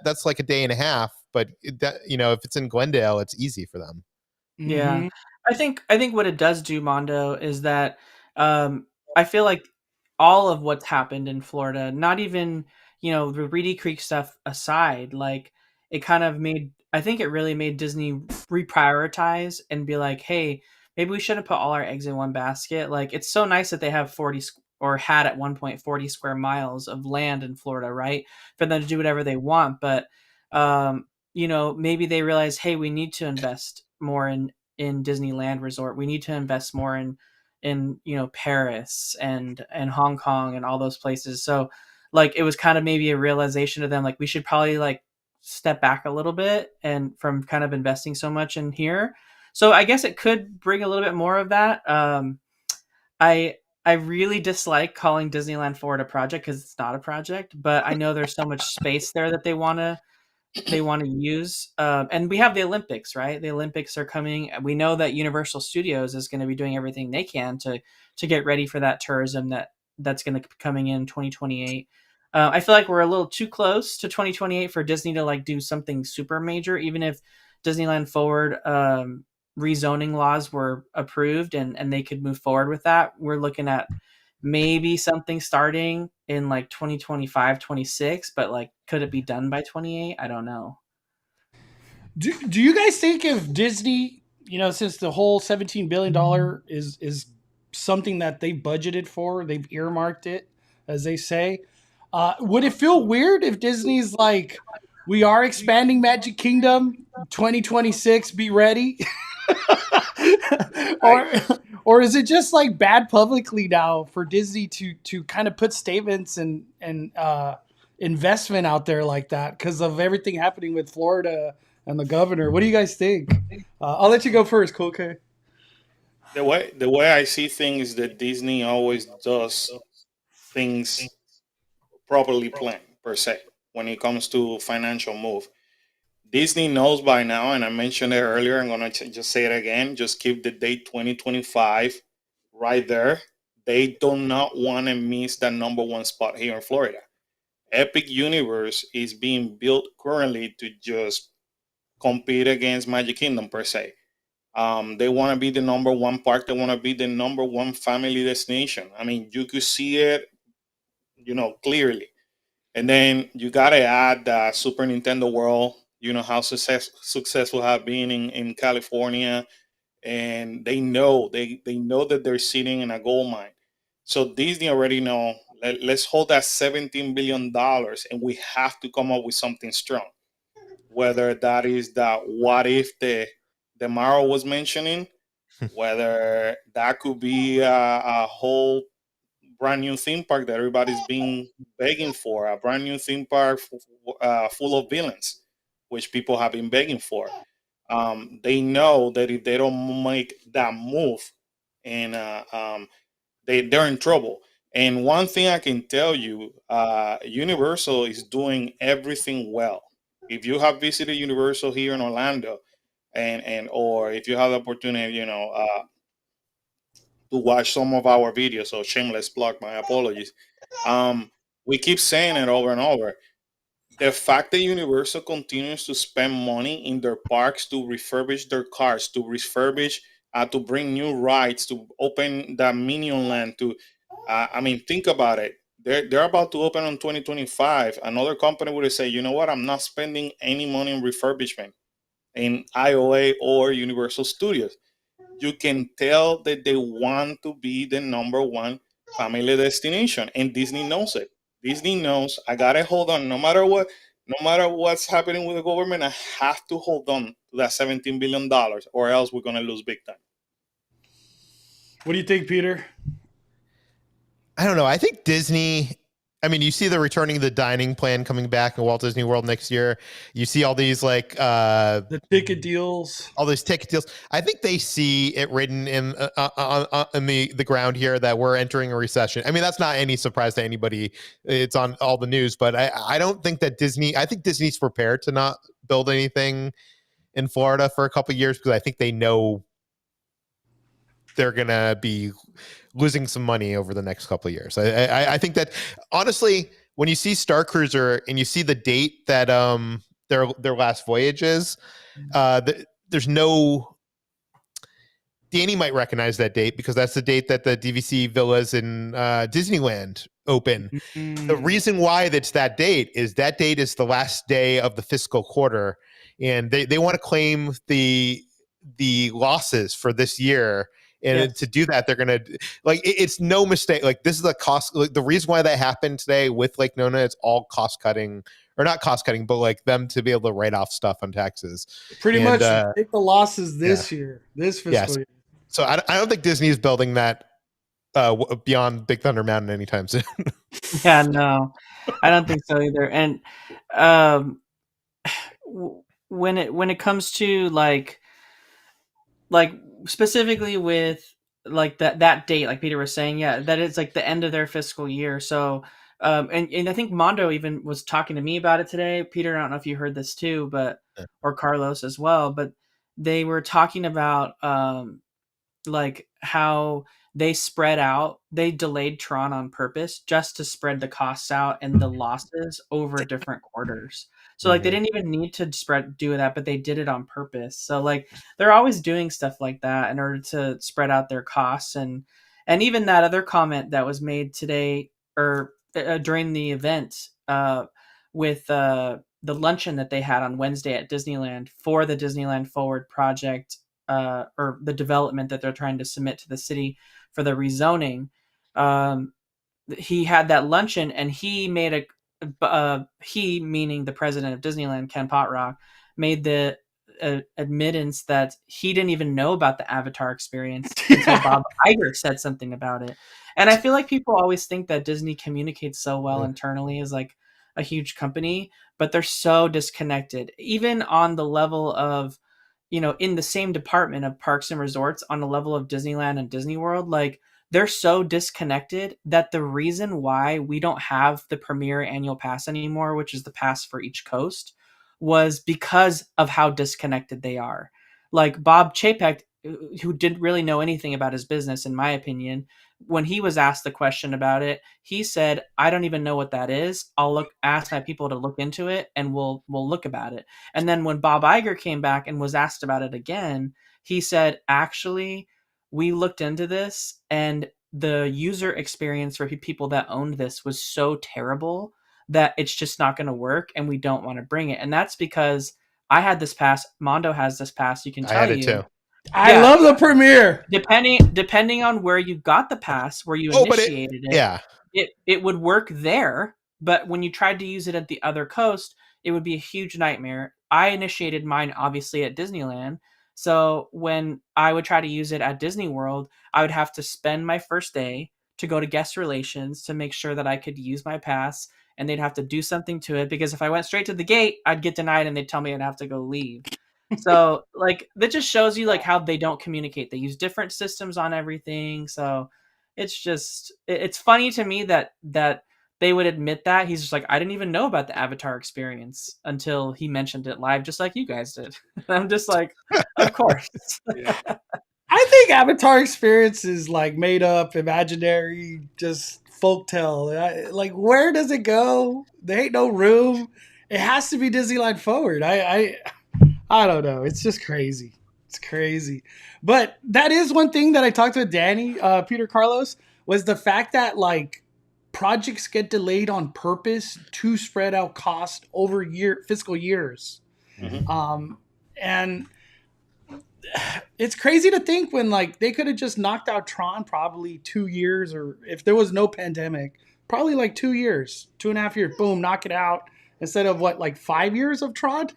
that's like a day and a half, but that, if it's in Glendale, it's easy for them. Yeah. Mm-hmm. I think what it does do, Mondo, is that I feel like all of what's happened in Florida, not even, the Reedy Creek stuff aside, like it kind of I think it really made Disney reprioritize and be like, hey, maybe we shouldn't put all our eggs in one basket. Like it's so nice that they have 40 or had at one point 40 square miles of land in Florida, right? For them to do whatever they want. But, maybe they realize, hey, we need to invest more in Disneyland Resort. We need to invest more in Paris and Hong Kong and all those places. So like it was kind of maybe a realization to them, like we should probably like step back a little bit and from kind of investing so much in here. So I guess it could bring a little bit more of that. I really dislike calling Disneyland Forward a project because it's not a project, but I know there's so much space there that they want to use. And we have the Olympics, right? The Olympics are coming. We know that Universal Studios is going to be doing everything they can to get ready for that tourism that's going to be coming in 2028. I feel like we're a little too close to 2028 for Disney to like do something super major, even if Disneyland Forward rezoning laws were approved and they could move forward with that. We're looking at maybe something starting in like 2025, 26, but like, could it be done by 28? I don't know. Do you guys think if Disney, since the whole $17 billion is something that they budgeted for, they've earmarked it, as they say, would it feel weird if Disney's like, we are expanding Magic Kingdom 2026, be ready? Or is it just like bad publicly now for Disney to kind of put statements and investment out there like that because of everything happening with Florida and the governor? What do you guys think? I'll let you go first, Koke. The way I see things is that Disney always does things properly planned per se when it comes to financial move. Disney knows by now, and I mentioned it earlier, I'm going to just say it again, just keep the date 2025 right there. They do not want to miss that number one spot here in Florida. Epic Universe is being built currently to just compete against Magic Kingdom per se. They want to be the number one park. They want to be the number one family destination. I mean, you could see it, clearly. And then you got to add the Super Nintendo World. You know how successful have been in California, and they know that they're sitting in a gold mine. So Disney already know. Let's hold that $17 billion, and we have to come up with something strong. Whether that is the what if the Maro was mentioning, whether that could be a whole brand new theme park that everybody's been begging for, a brand new theme park full of villains, which people have been begging for. They know that if they don't make that move, and they're in trouble. And one thing I can tell you, Universal is doing everything well. If you have visited Universal here in Orlando, or if you have the opportunity, to watch some of our videos, so shameless plug, my apologies. We keep saying it over and over. The fact that Universal continues to spend money in their parks to refurbish their cars, to refurbish, to bring new rides, to open the Minion Land, think about it. They're about to open on 2025. Another company would say, you know what? I'm not spending any money in refurbishment in IOA or Universal Studios. You can tell that they want to be the number one family destination, and Disney knows it. Disney knows I gotta hold on no matter what, no matter what's happening with the government. I have to hold on to that $17 billion, or else we're gonna lose big time. What do you think, Peter? I don't know. I think Disney. I mean, you see the returning the dining plan coming back in Walt Disney World next year. You see all these like the ticket deals, all these ticket deals. I think they see it written in the ground here that we're entering a recession. I mean, that's not any surprise to anybody. It's on all the news, but I don't think that Disney. I think Disney's prepared to not build anything in Florida for a couple of years because I think they know they're gonna be losing some money over the next couple of years. I think that honestly, when you see Starcruiser and you see the date that their last voyage is, there's no. Danny might recognize that date because that's the date that the DVC villas in Disneyland open. The reason why it's that date is the last day of the fiscal quarter, and they want to claim the losses for this year. And to do that, they're gonna it's no mistake. Like this is a cost. Like, the reason why that happened today with Lake Nona, it's all cost cutting, or not cost cutting, but like them to be able to write off stuff on taxes. Pretty much take the losses this year, this fiscal year. So I don't think Disney is building that beyond Big Thunder Mountain anytime soon. Yeah, no, I don't think so either. And when it comes to like specifically with like that date, like Peter was saying, that it's like the end of their fiscal year. So and I think Mondo even was talking to me about it today. Peter, I don't know if you heard this too, but or Carlos as well, but they were talking about like how they delayed Tron on purpose just to spread the costs out and the losses over different quarters. So like they didn't even need to do that, but they did it on purpose. So like they're always doing stuff like that in order to spread out their costs. And even that other comment that was made today or during the event with the luncheon that they had on Wednesday at Disneyland for the Disneyland Forward project, or the development that they're trying to submit to the city for the rezoning. He had that luncheon and he made he, meaning the president of Disneyland, Ken Potrock, made the admittance that he didn't even know about the Avatar experience until Bob Iger said something about it. And I feel like people always think that Disney communicates so well internally as like a huge company, but they're so disconnected, even on the level of, in the same department of parks and resorts, on the level of Disneyland and Disney World. Like they're so disconnected that the reason why we don't have the premier annual pass anymore, which is the pass for each coast, was because of how disconnected they are. Like Bob Chapek, who didn't really know anything about his business, in my opinion, when he was asked the question about it, he said, "I don't even know what that is. I'll ask my people to look into it and we'll look about it." And then when Bob Iger came back and was asked about it again, he said, "Actually, we looked into this and the user experience for people that owned this was so terrible that it's just not going to work and we don't want to bring it." And that's because I had this pass. Mondo has this pass. You can tell I had it too. I love the premiere. Depending on where you got the pass, where you initiated it would work there. But when you tried to use it at the other coast, it would be a huge nightmare. I initiated mine obviously at Disneyland. So when I would try to use it at Disney World, I would have to spend my first day to go to guest relations to make sure that I could use my pass, and they'd have to do something to it because if I went straight to the gate, I'd get denied and they'd tell me I'd have to go leave. So like that just shows you like how they don't communicate. They use different systems on everything. So it's funny to me that they would admit that. He's just like, I didn't even know about the Avatar experience until he mentioned it live, just like you guys did. I'm just like, of course. I think Avatar experience is like made up, imaginary, just folktale. Like, where does it go? There ain't no room. It has to be Disneyland Forward. I don't know. It's just crazy. It's crazy. But that is one thing that I talked to Danny, Peter Carlos, was the fact that like projects get delayed on purpose to spread out cost over fiscal years. Mm-hmm. And it's crazy to think when like they could have just knocked out Tron probably 2 years, or if there was no pandemic, probably like 2 years, 2.5 years, boom, knock it out. Instead of what, like 5 years of Tron?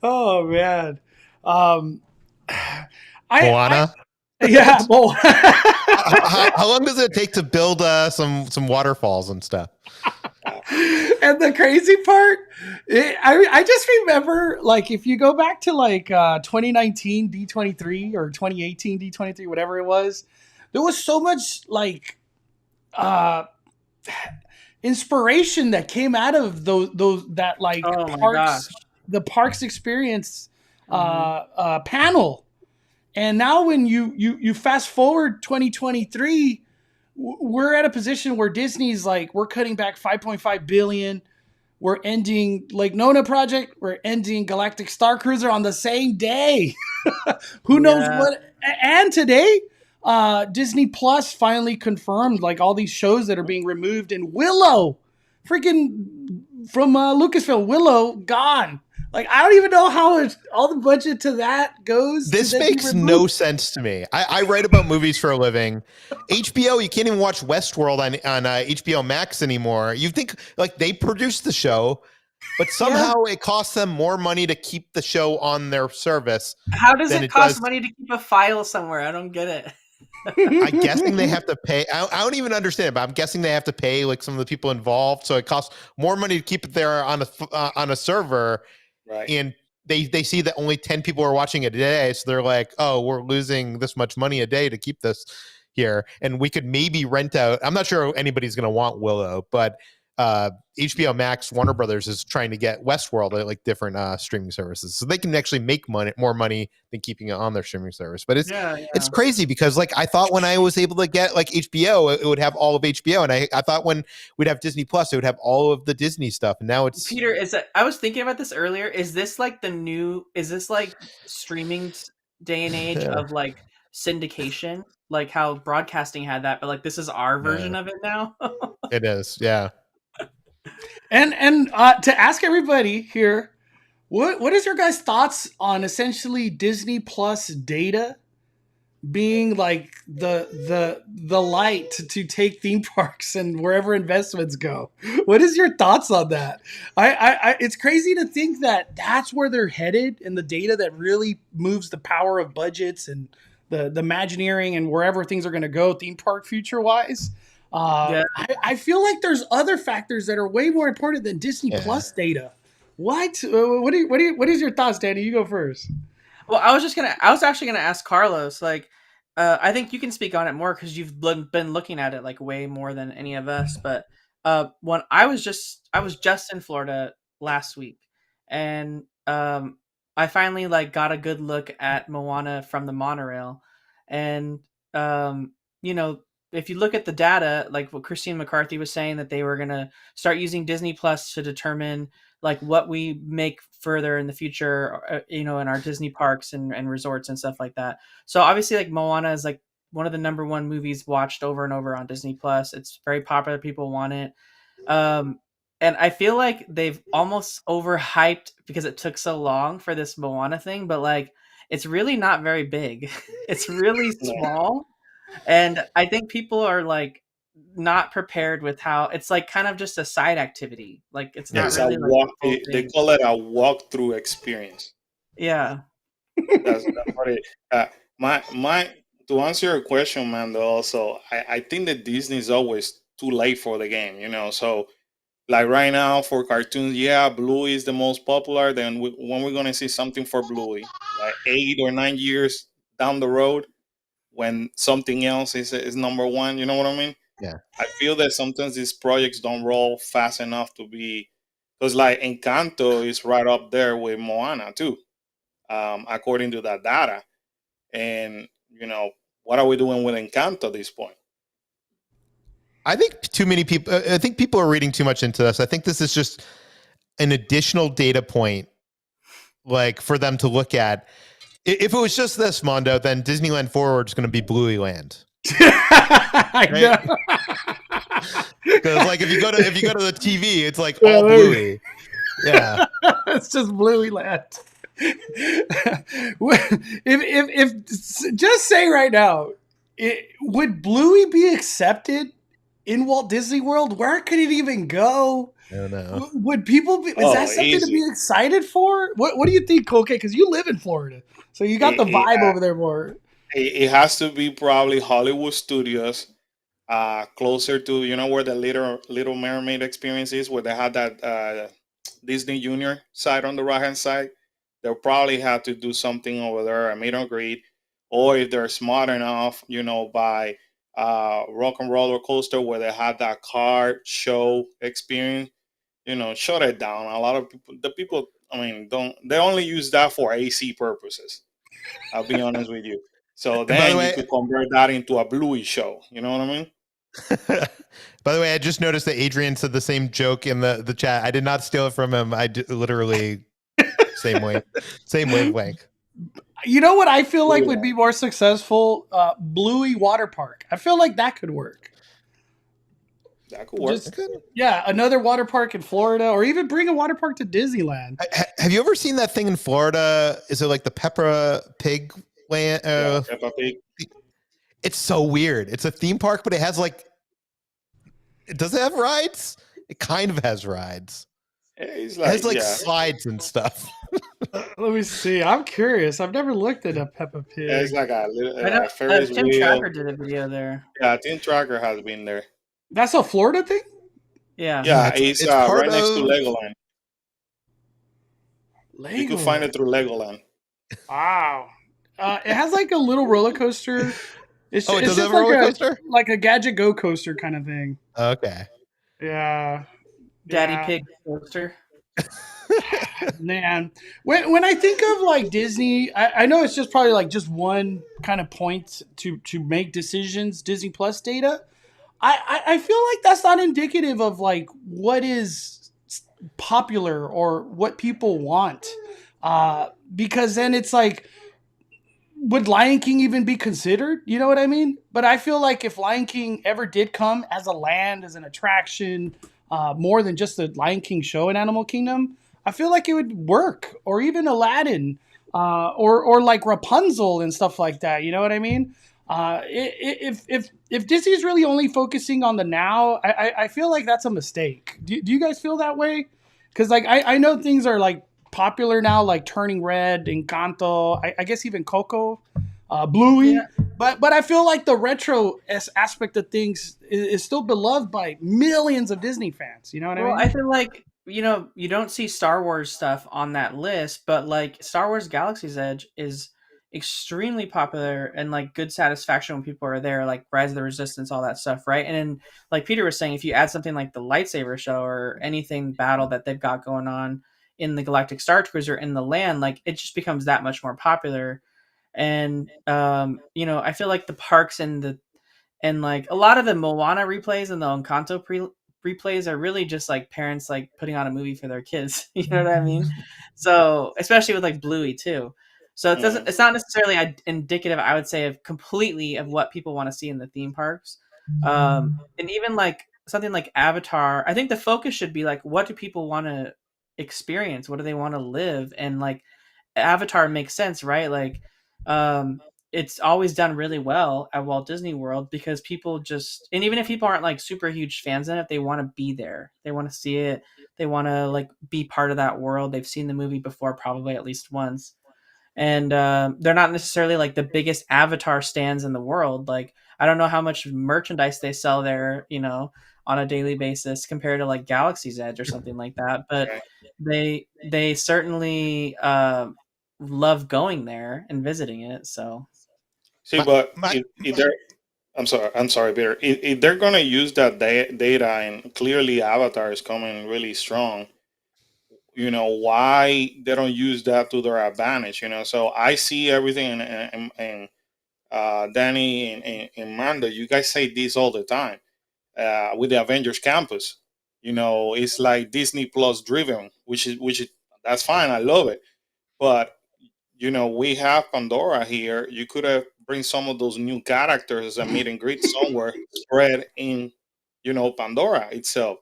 Oh man. Moana? Yeah. Well, How long does it take to build some waterfalls and stuff? and the crazy part, I just remember, like, if you go back to like 2019 D23 or 2018 D23, whatever it was, there was so much like inspiration that came out of those that like Oh my parks, gosh. the parks experience panel. And now when you fast forward 2023, we're at a position where Disney's like, we're cutting back 5.5 billion. We're ending like Nona project. We're ending Galactic Starcruiser on the same day. Who knows what? And today, Disney Plus finally confirmed like all these shows that are being removed, and Willow, freaking from Lucasfilm, Willow gone. Like, I don't even know how all the budget to that goes. This makes no sense to me. I write about movies for a living. HBO, you can't even watch Westworld on HBO Max anymore. You think like they produced the show, but somehow it costs them more money to keep the show on their service. How does it cost money to keep a file somewhere? I don't get it. I'm guessing they have to pay. I don't even understand it, but I'm guessing they have to pay like some of the people involved. So it costs more money to keep it there on a server. Right. And they see that only 10 people are watching it a day. So they're like, oh, we're losing this much money a day to keep this here. And we could maybe rent out. I'm not sure anybody's going to want Willow, but HBO Max, Warner Brothers is trying to get Westworld at like different streaming services, so they can actually make more money than keeping it on their streaming service. But it's crazy because like I thought when I was able to get like HBO, it would have all of HBO, and I thought when we'd have Disney Plus, it would have all of the Disney stuff. And now it's Peter. I was thinking about this earlier. Is this like is this like streaming day and age of like syndication, like how broadcasting had that, but like this is our version of it now? It is, yeah. And to ask everybody here, what is your guys' thoughts on essentially Disney Plus data being like the light to take theme parks and wherever investments go? What is your thoughts on that? I it's crazy to think that that's where they're headed, and the data that really moves the power of budgets and the Imagineering and wherever things are going to go theme park future wise. I feel like there's other factors that are way more important than Disney Plus data. What is your thoughts, Danny? You go first. Well, I was actually gonna ask Carlos. Like, I think you can speak on it more because you've been looking at it like way more than any of us. But when I was just in Florida last week, and I finally like got a good look at Moana from the monorail, and you know, if you look at the data, like what Christine McCarthy was saying, that they were going to start using Disney Plus to determine like what we make further in the future, you know, in our Disney parks and resorts and stuff like that. So obviously like Moana is like one of the #1 movies watched over and over on Disney Plus. It's very popular. People want it. And I feel like they've almost overhyped because it took so long for this Moana thing, but like, it's really not very big. It's really small. And I think people are like not prepared with how it's like kind of just a side activity. Like it's not really like they call it a walkthrough experience. Yeah. That's what it. My to answer your question, Mando. Also, I think that Disney is always too late for the game. You know, so like right now for cartoons, Bluey is the most popular. Then when we're gonna see something for Bluey, like 8 or 9 years down the road, when something else is #1, you know what I mean? Yeah. I feel that sometimes these projects don't roll fast enough to be, because like Encanto is right up there with Moana too, according to that data. And you know, what are we doing with Encanto at this point? I think too many people. I think people are reading too much into this. I think this is just an additional data point, like for them to look at. If it was just this, Mondo, then Disneyland Forward is going to be Bluey Land. I know. Because like if you go to the TV, it's like all Bluey. Yeah, it's just Bluey Land. if just say right now, would Bluey be accepted in Walt Disney World? Where could it even go? I don't know. Would people be? Is that something to be excited for? What do you think, Koke? Because you live in Florida, so you got the vibe over there more. it has to be probably Hollywood Studios, closer to where the Little Mermaid experience is, where they had that Disney Junior side on the right hand side. They'll probably have to do something over there, a meet and greet, or if they're smart enough, by Rock and Roller Coaster where they had that car show experience, shut it down. A lot of people, I mean, don't they only use that for AC purposes? I'll be honest with you. So And by the then you way, could convert that into a Bluey show. You know what I mean? by the way, I just noticed that Adrian said the same joke in the chat. I did not steal it from him. Literally same wavelength. You know what I feel like would be more successful? Bluey Water Park. I feel like that could work. That could work. Yeah, another water park in Florida, or even bring a water park to Disneyland. Have you ever seen that thing in Florida? Is it like the Peppa Pig land? Peppa Pig. It's so weird. It's a theme park, but it has does it have rides? It kind of has rides. It has slides and stuff. Let me see. I'm curious. I've never looked at a Peppa Pig. Yeah, it's like a Ferris Tim wheel. Tracker did a video there. Yeah, Tim Tracker has been there. That's a Florida thing? Yeah. Yeah, it's right next to Legoland. You can find it through Legoland. Wow. It has like a little roller coaster. It does have a roller coaster? Like a Gadget Go coaster kind of thing. Okay. Yeah. Daddy Pig coaster. Man, when I think of like Disney, I know it's just probably like just one kind of point to make decisions. Disney Plus data. I feel like that's not indicative of like what is popular or what people want, because then it's like, would Lion King even be considered? You know what I mean? But I feel like if Lion King ever did come as a land, as an attraction, more than just the Lion King show in Animal Kingdom, I feel like it would work. Or even Aladdin, or like Rapunzel and stuff like that. You know what I mean? If Disney's really only focusing on the now, I feel like that's a mistake. Do you guys feel that way? Because like I know things are like popular now, like Turning Red, Encanto, I guess even Coco, Bluey. Yeah. But I feel like the retro aspect of things is still beloved by millions of Disney fans. You know what I mean? I feel like, you don't see Star Wars stuff on that list, but like Star Wars Galaxy's Edge is extremely popular and like good satisfaction when people are there, like Rise of the Resistance, all that stuff, right? And then, like Peter was saying, if you add something like the lightsaber show or anything battle that they've got going on in the Galactic Starcruiser in the land, like it just becomes that much more popular. And I feel like the parks and like a lot of the Moana replays and the Encanto replays are really just like parents like putting on a movie for their kids. You know what I mean? So especially with like Bluey too. So it's not necessarily indicative, I would say, of completely of what people want to see in the theme parks. And even like something like Avatar, I think the focus should be like, what do people want to experience? What do they want to live? And like Avatar makes sense, right? Like it's always done really well at Walt Disney World because people just, and even if people aren't like super huge fans in it, they want to be there. They want to see it. They want to like be part of that world. They've seen the movie before, probably at least once. And they're not necessarily like the biggest Avatar stands in the world. Like, I don't know how much merchandise they sell there, on a daily basis compared to like Galaxy's Edge or something like that. But they certainly love going there and visiting it. So, if they're, I'm sorry, Peter. If they're gonna use that data, and clearly Avatar is coming really strong, why they don't use that to their advantage? So I see everything, and Danny and Mando, you guys say this all the time with the Avengers Campus. It's like Disney Plus driven, which is that's fine. I love it, but we have Pandora here. You could have bring some of those new characters as a meet and greet somewhere spread in, Pandora itself.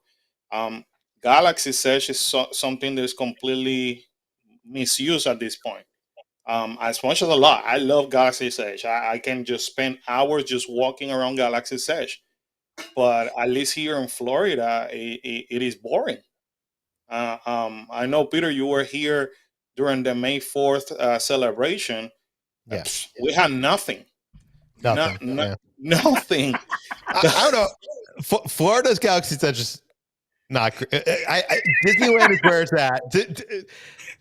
Galaxy's Edge is something that's completely misused at this point. As much as I love Galaxy's Edge. I can just spend hours just walking around Galaxy's Edge. But at least here in Florida, it is boring. I know, Peter, you were here during the May 4th celebration. Yes. We had nothing. Nothing. No, Yeah. nothing. I don't know. Florida's Galaxy's Edge is not. Disneyland is where it's at.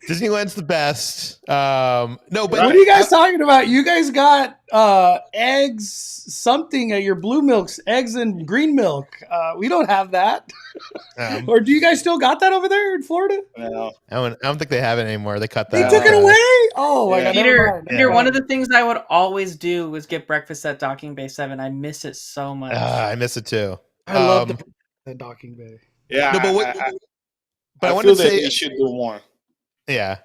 Disneyland's the best. No, but What are you guys talking about? You guys got eggs, something at your blue milks, eggs and green milk. We don't have that. Or do you guys still got that over there in Florida? No. I don't think they have it anymore. They cut They that. took it away. Oh my Yeah. god! never mind. Peter, one of the things I would always do was get breakfast at Docking Bay 7. I miss it so much. I miss it too. I love the docking bay. Yeah, No, but I want feel to that say they should do more. Yeah.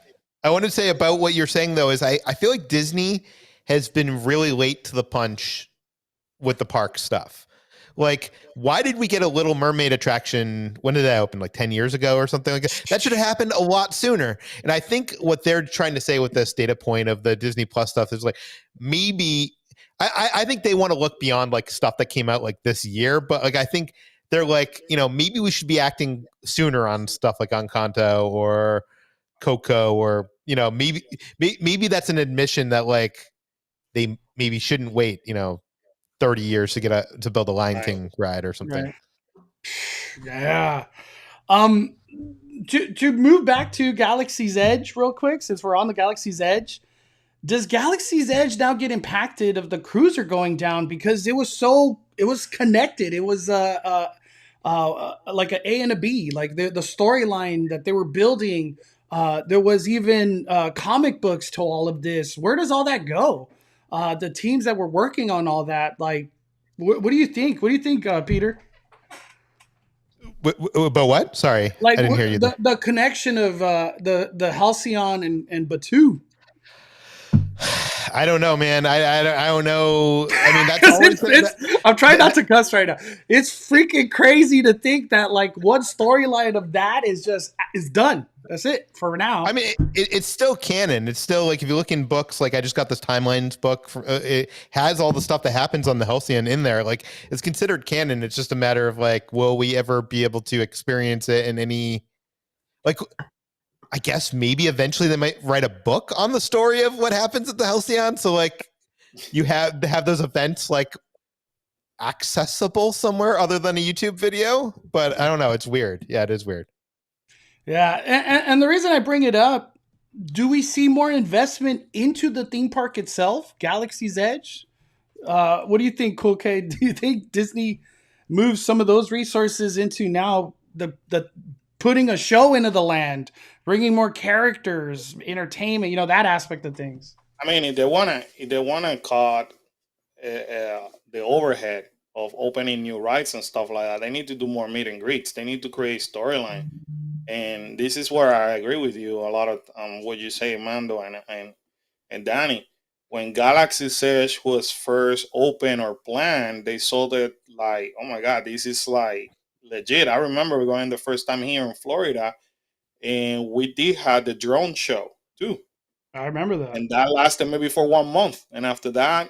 I want to say about what you're saying, though, is I feel like Disney has been really late to the punch with the park stuff. Like, why did we get a Little Mermaid attraction? When did that open? Like 10 years ago or something like that? That should have happened a lot sooner. And I think what they're trying to say with this data point of the Disney Plus stuff is like, maybe I think they want to look beyond like stuff that came out like this year. But like, I think they're like, maybe we should be acting sooner on stuff like Encanto or Coco, or maybe that's an admission that like they maybe shouldn't wait 30 years to build a Lion King ride or something. Right. Yeah. To move back to Galaxy's Edge real quick, since we're on the Galaxy's Edge, does Galaxy's Edge now get impacted of the cruiser going down because it was connected? It was like an A and a B, like the storyline that they were building. There was even comic books to all of this. Where does all that go? The teams that were working on all that, like, what do you think? What do you think, Peter? But what? Sorry, Like, I didn't hear you. The connection of the Halcyon and Batuu. I don't know, man. I don't know. I mean, that's always I'm trying not to cuss right now. It's freaking crazy to think that like one storyline of that is done. That's it for now. I mean, it's still canon. It's still like if you look in books, like I just got this Timelines book. It has all the stuff that happens on the Halcyon in there. Like it's considered canon. It's just a matter of like, will we ever be able to experience it in any like? I guess maybe eventually they might write a book on the story of what happens at the Halcyon. So like you have those events like accessible somewhere other than a YouTube video. But I don't know. It's weird. Yeah, it is weird. Yeah. And the reason I bring it up, do we see more investment into the theme park itself, Galaxy's Edge? What do you think, Cool K? Do you think Disney moves some of those resources into now the putting a show into the land, bringing more characters, entertainment, that aspect of things? I mean, if they wanna cut the overhead of opening new rides and stuff like that, they need to do more meet and greets. They need to create storyline, and this is where I agree with you a lot of what you say, Mando and Danny. When Galaxy's Edge was first open or planned, they sold it like, oh my god, this is like legit. I remember going the first time here in Florida, and we did have the drone show too. I remember that. And that lasted maybe for 1 month. And after that,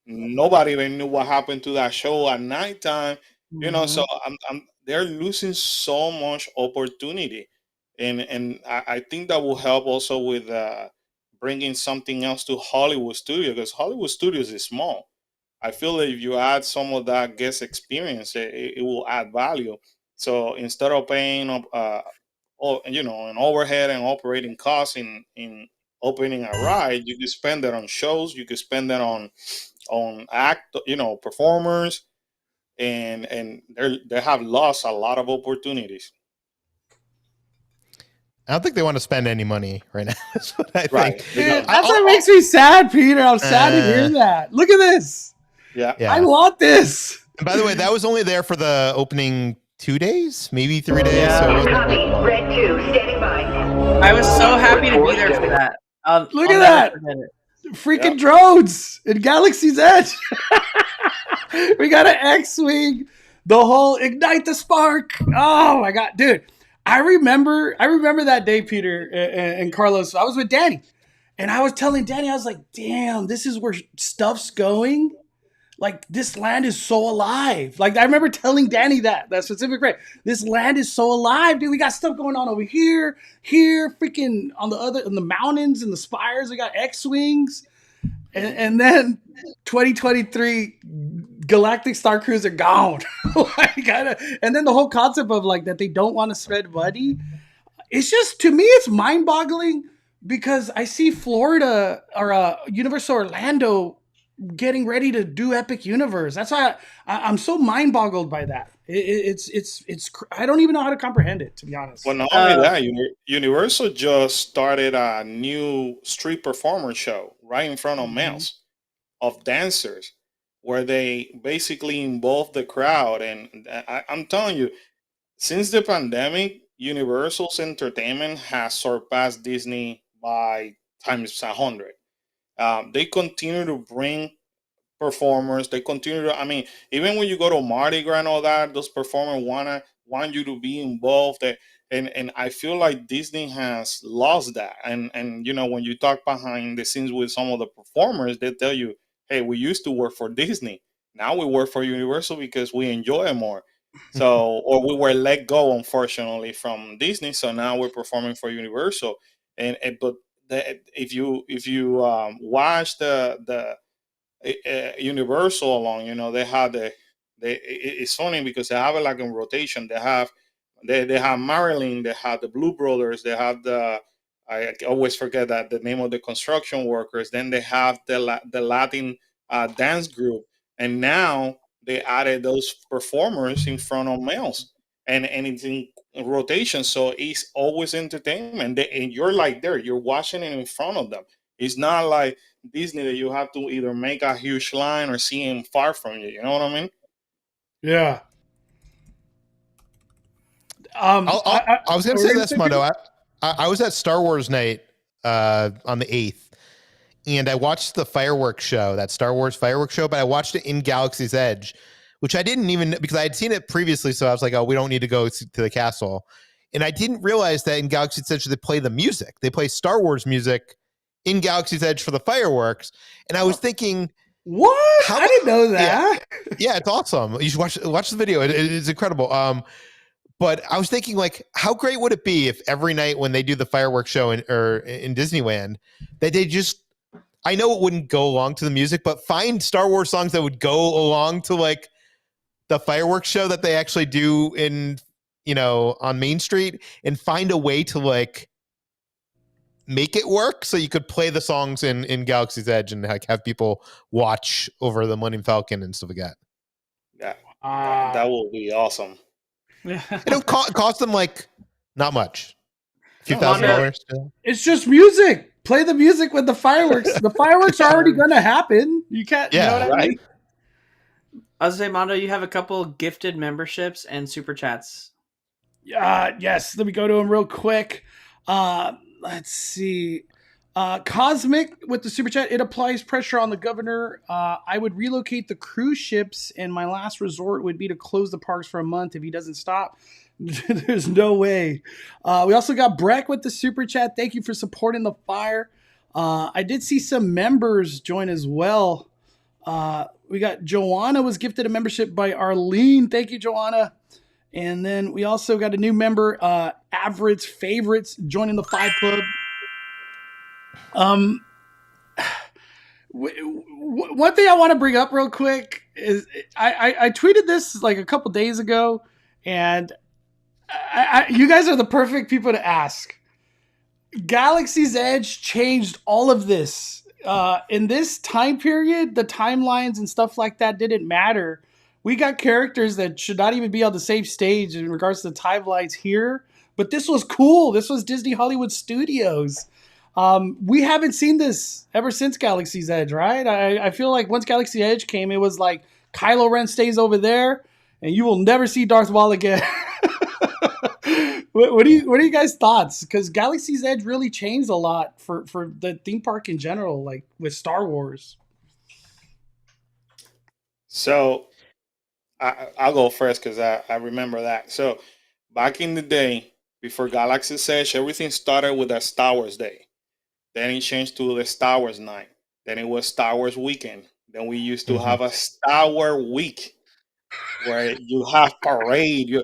nobody even knew what happened to that show at nighttime. So they're losing so much opportunity. And I think that will help also with bringing something else to Hollywood Studios, because Hollywood Studios is small. I feel that if you add some of that guest experience, it will add value. So instead of paying an overhead and operating costs in opening a ride, you could spend it on shows, you could spend it on performers, and they have lost a lot of opportunities. I don't think they want to spend any money right now. That's what I think. Dude, that's what makes me sad, Peter. I'm sad to hear that. Look at this. Yeah. I want this. And by the way, that was only there for the opening 2 days, maybe 3 days. Yeah. So Copy. Red 2, standing by. I was so happy to be there for that. Look at that. Freaking drones in Galaxy's Edge. We got an X-Wing, the whole ignite the spark. Oh my God, dude. I remember that day, Peter and Carlos. I was with Danny, and I was telling Danny, I was like, damn, this is where stuff's going. Like, this land is so alive. Like, I remember telling Danny that specific right. This land is so alive, dude. We got stuff going on over here, freaking on the mountains and the spires. We got X-Wings. and then 2023 Galactic Starcruiser gone. And then the whole concept of like that they don't want to spend money. It's just, to me, it's mind boggling because I see Florida or Universal Orlando getting ready to do Epic Universe. That's why I'm so mind boggled by that. It's I don't even know how to comprehend it, to be honest. Well, not only that, Universal just started a new street performer show right in front of males of dancers, where they basically involve the crowd. And I'm telling you, since the pandemic, Universal's entertainment has surpassed Disney by times 100. They continue to bring performers. They continue to. I mean, even when you go to Mardi Gras and all that, those performers want you to be involved. And I feel like Disney has lost that. And you know, when you talk behind the scenes with some of the performers, they tell you, "Hey, we used to work for Disney. Now we work for Universal because we enjoy it more." So, or we were let go, unfortunately, from Disney. So now we're performing for Universal. But if you watch the Universal along, you know, they have it's funny because they have it like in rotation. They have Marilyn, they have the Blue Brothers, they have I always forget that the name of the construction workers. Then they have the Latin dance group, and now they added those performers in front of males, and it's in rotation, so it's always entertainment. And you're like there, you're watching it in front of them. It's not like Disney that you have to either make a huge line or see him far from you. You know what I mean? Yeah. I was going to say this, Mondo. I was at Star Wars night on the 8th, and I watched the fireworks show, that Star Wars fireworks show, but I watched it in Galaxy's Edge, which I didn't even, because I had seen it previously, so I was like, oh, we don't need to go to the castle. And I didn't realize that in Galaxy's Edge, they play the music. They play Star Wars music in Galaxy's Edge for the fireworks. And I was thinking, what? I didn't know that. Yeah, it's awesome. You should watch the video. It's incredible. But I was thinking, like, how great would it be if every night when they do the fireworks show in Disneyland, that they just, I know it wouldn't go along to the music, but find Star Wars songs that would go along to like the fireworks show that they actually do in, you know, on Main Street, and find a way to like make it work so you could play the songs in Galaxy's Edge and like have people watch over the Millennium Falcon and stuff like that. Yeah, that will be awesome. It'll cost them like not much, a few $1,000. It's just music. Play the music with the fireworks. The fireworks are already going to happen. You can't. Yeah, you know what I mean? I was saying, Mondo, you have a couple gifted memberships and super chats. Yes. Let me go to them real quick. Let's see. Cosmic with the super chat. It applies pressure on the governor. I would relocate the cruise ships, and my last resort would be to close the parks for a month if he doesn't stop. There's no way. We also got Breck with the super chat. Thank you for supporting the fire. I did see some members join as well. We got Joanna was gifted a membership by Arlene. Thank you, Joanna. And then we also got a new member, Average Favorites, joining the 5 Club. One thing I want to bring up real quick is I tweeted this like a couple days ago, and you guys are the perfect people to ask. Galaxy's Edge changed all of this. In this time period, the timelines and stuff like that didn't matter. We got characters that should not even be on the same stage in regards to the timelines here. But this was cool. This was Disney Hollywood Studios. We haven't seen this ever since Galaxy's Edge, right? I feel like once Galaxy's Edge came, it was like Kylo Ren stays over there, and you will never see Darth Maul again. What are you guys' thoughts? Because Galaxy's Edge really changed a lot for the theme park in general, like with Star Wars. So I'll go first because I remember that. So back in the day, before Galaxy's Edge, everything started with a Star Wars Day. Then it changed to the Star Wars Night. Then it was Star Wars Weekend. Then we used to have a Star Wars Week, where you have parade.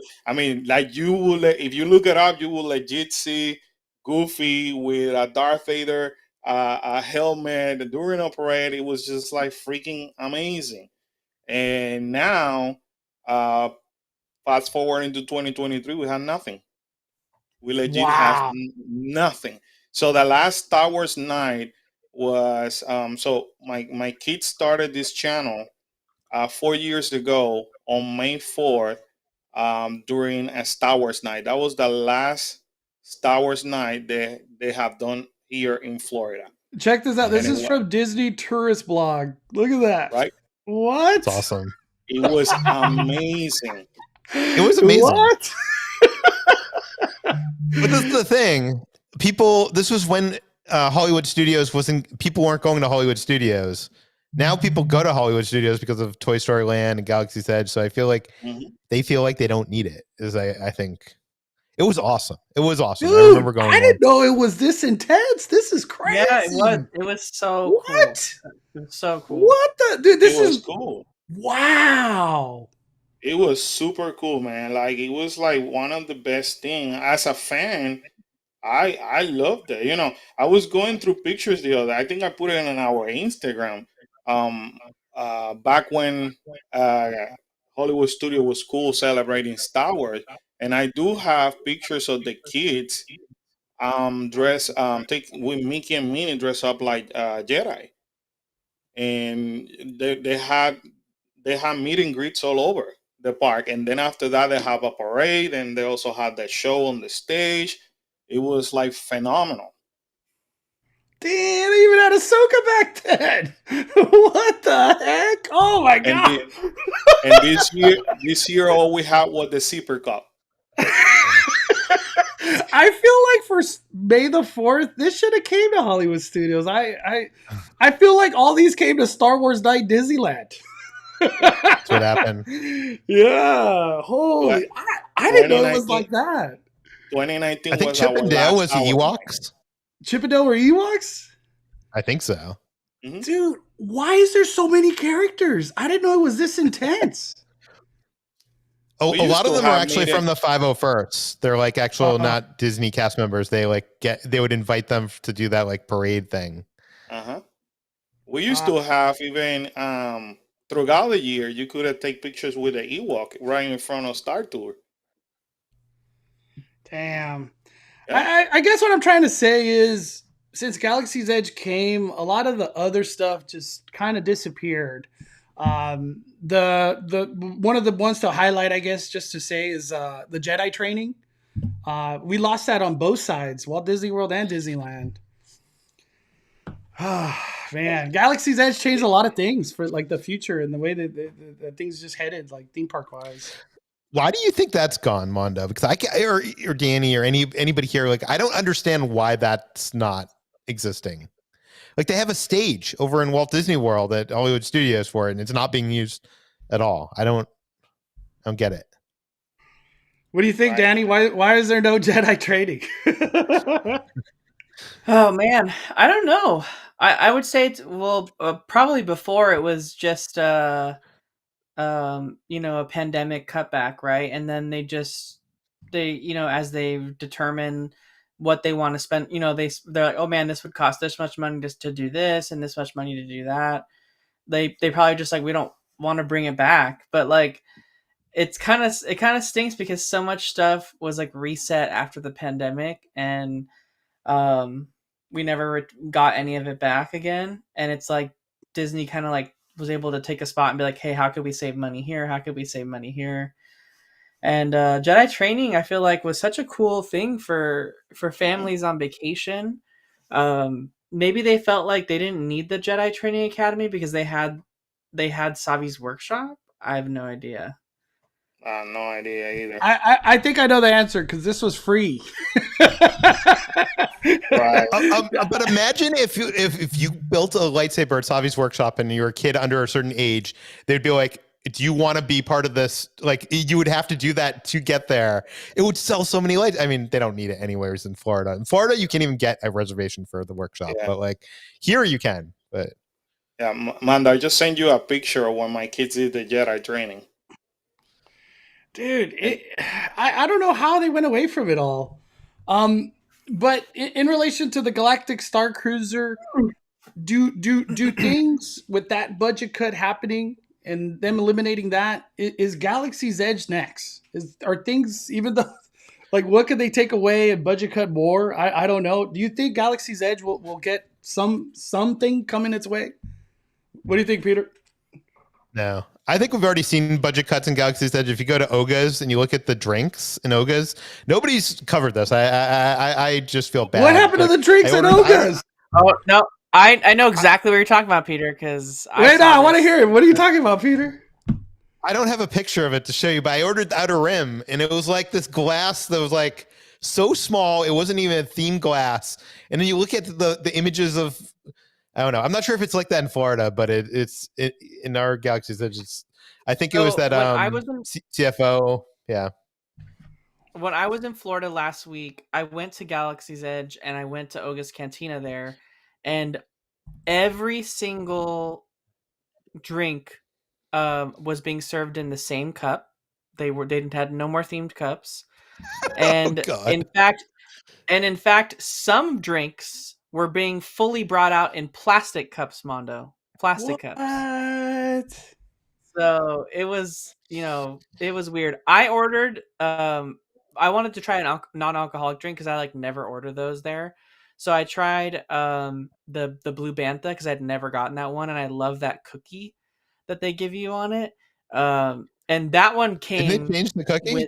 Like you will, if you look it up, you will legit see Goofy with a Darth Vader a helmet during a parade. It was just like freaking amazing. And now, fast forward into 2023, we have nothing. We legit have Wow. nothing. So the last Star Wars night was so my kids started this channel 4 years ago on May 4th during a Star Wars night. That was the last Star Wars night they have done here in Florida. Check this out. This And it is was from Disney Tourist Blog. Look at that. right. What? It's awesome. It was amazing. It was amazing. What? But this is the thing. This was when Hollywood Studios people weren't going to Hollywood Studios. Now people go to Hollywood Studios because of Toy Story Land and Galaxy's Edge. So I feel like they feel like they don't need it. I think it was awesome. It was awesome. Dude, I remember going. I didn't know it was this intense. This is crazy. Yeah, it was. It was so What? cool. It was so cool. What the dude? This It was is cool. wow. It was super cool, man. Like it was like one of the best things. As a fan, I loved it. You know, I was going through pictures the other. I think I put it on our Instagram. Back when Hollywood Studio was cool celebrating Star Wars, and I do have pictures of the kids dress take with Mickey and Minnie dress up like Jedi, and they had meet and greets all over the park, and then after that they have a parade, and they also had that show on the stage. It was like phenomenal. Damn, they even had Ahsoka back then. What the heck? Oh my And, god. and this year all we had was the Zipper Cup. I feel like for May the 4th, this should have came to Hollywood Studios. I feel like all these came to Star Wars Night Disneyland. That's what happened. Yeah. Holy. I didn't know it was like that. 2019 I think was Chip our and Dale last was the hour. Ewoks. Chip and Dale were Ewoks? I think so. Dude, why is there so many characters? I didn't know it was this intense. Oh, We a used lot of to them are have actually meetings- from the 501st. They're like actual not Disney cast members. They they would invite them to do that like parade thing. We used to have even throughout the year you could take pictures with the Ewok right in front of Star Tour. Damn. Yeah. I guess what I'm trying to say is since Galaxy's Edge came, a lot of the other stuff just kind of disappeared. The one of the ones to highlight, I guess, just to say is the Jedi training. We lost that on both sides, Walt Disney World and Disneyland. Man, Galaxy's Edge changed a lot of things for like the future and the way that things just headed, like theme park wise. Why do you think that's gone, Mondo? Because or Danny or anybody here, like I don't understand why that's not existing. Like they have a stage over in Walt Disney World at Hollywood Studios for it, and it's not being used at all. I don't get it. What do you think, Danny? Why is there no Jedi training? Oh man, I don't know. I would say probably before it was just a pandemic cutback, right? And then they as they determine what they want to spend, they're like, oh man, this would cost this much money just to do this and this much money to do that. They probably just like, we don't want to bring it back, but like it kind of stinks because so much stuff was like reset after the pandemic, and we never got any of it back again. And it's like Disney kind of like was able to take a spot and be like, hey, how could we save money here? How could we save money here? And Jedi training, I feel like, was such a cool thing for families on vacation. Maybe they felt like they didn't need the Jedi Training Academy because they had Savi's workshop. I have no idea. I have no idea either. I think I know the answer because this was free. Right. But imagine if you built a lightsaber at Savi's workshop and you're a kid under a certain age, they'd be like, do you want to be part of this? Like you would have to do that to get there. It would sell so many lights. I mean, they don't need it anywhere in Florida. In Florida, you can't even get a reservation for the workshop, but like here you can. But yeah, Manda, I just sent you a picture of when my kids did the Jedi training. Dude, I don't know how they went away from it all. But in relation to the Galactic Starcruiser, do things with that budget cut happening and them eliminating that, is Galaxy's Edge next? Are things, even though, like, what could they take away and budget cut more? I don't know. Do you think Galaxy's Edge will get something coming its way? What do you think, Peter? No. I think we've already seen budget cuts in Galaxy's Edge. If you go to Oga's and you look at the drinks in Oga's, nobody's covered this. I just feel bad. What happened to the drinks at Oga's? Oh no, I know exactly what you're talking about, Peter. Because I want to hear it. What are you talking about, Peter? I don't have a picture of it to show you, but I ordered the Outer Rim, and it was like this glass that was like so small, it wasn't even a themed glass. And then you look at the images of, I don't know. I'm not sure if it's like that in Florida, but it's in our Galaxy's Edge. I think it was that CFO. Yeah. When I was in Florida last week, I went to Galaxy's Edge and I went to Oga's Cantina there, and every single drink was being served in the same cup. They had no more themed cups, and in fact, some drinks were being fully brought out in plastic cups, Mondo. Plastic cups. So it was, it was weird. I ordered, I wanted to try a non-alcoholic drink because I never order those there. So I tried the Blue Bantha because I'd never gotten that one, and I love that cookie that they give you on it. And that one came. Did they change the cookie?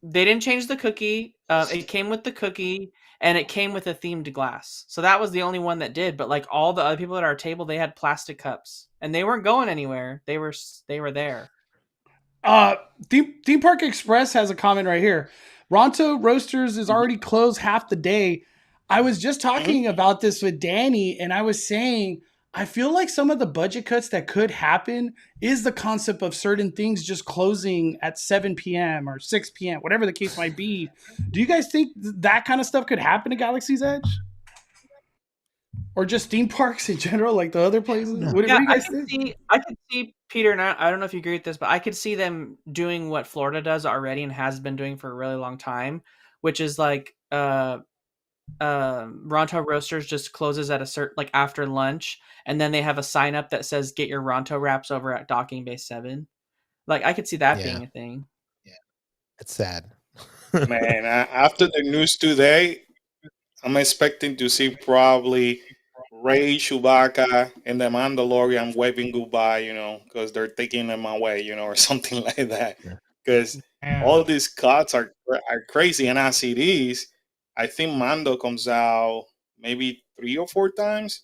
They didn't change the cookie. It came with the cookie, and it came with a themed glass. So that was the only one that did. But all the other people at our table, they had plastic cups, and they weren't going anywhere. They were there. Theme Park Express has a comment right here. Ronto Roasters is already closed half the day. I was just talking about this with Danny, and I was saying, I feel like some of the budget cuts that could happen is the concept of certain things just closing at 7 p.m. or 6 p.m., whatever the case might be. Do you guys think that kind of stuff could happen at Galaxy's Edge? Or just theme parks in general, like the other places? What do you guys think? I could see, Peter, and I don't know if you agree with this, but I could see them doing what Florida does already and has been doing for a really long time, which is Ronto Roasters just closes at a certain, after lunch, and then they have a sign up that says "Get your Ronto wraps over at Docking Bay 7." I could see that being a thing. Yeah, it's sad. Man, after the news today, I'm expecting to see probably Ray, Chewbacca, and the Mandalorian waving goodbye, because they're taking them away, or something like that. Because all these cuts are crazy, and as it is, I think Mando comes out maybe 3 or 4 times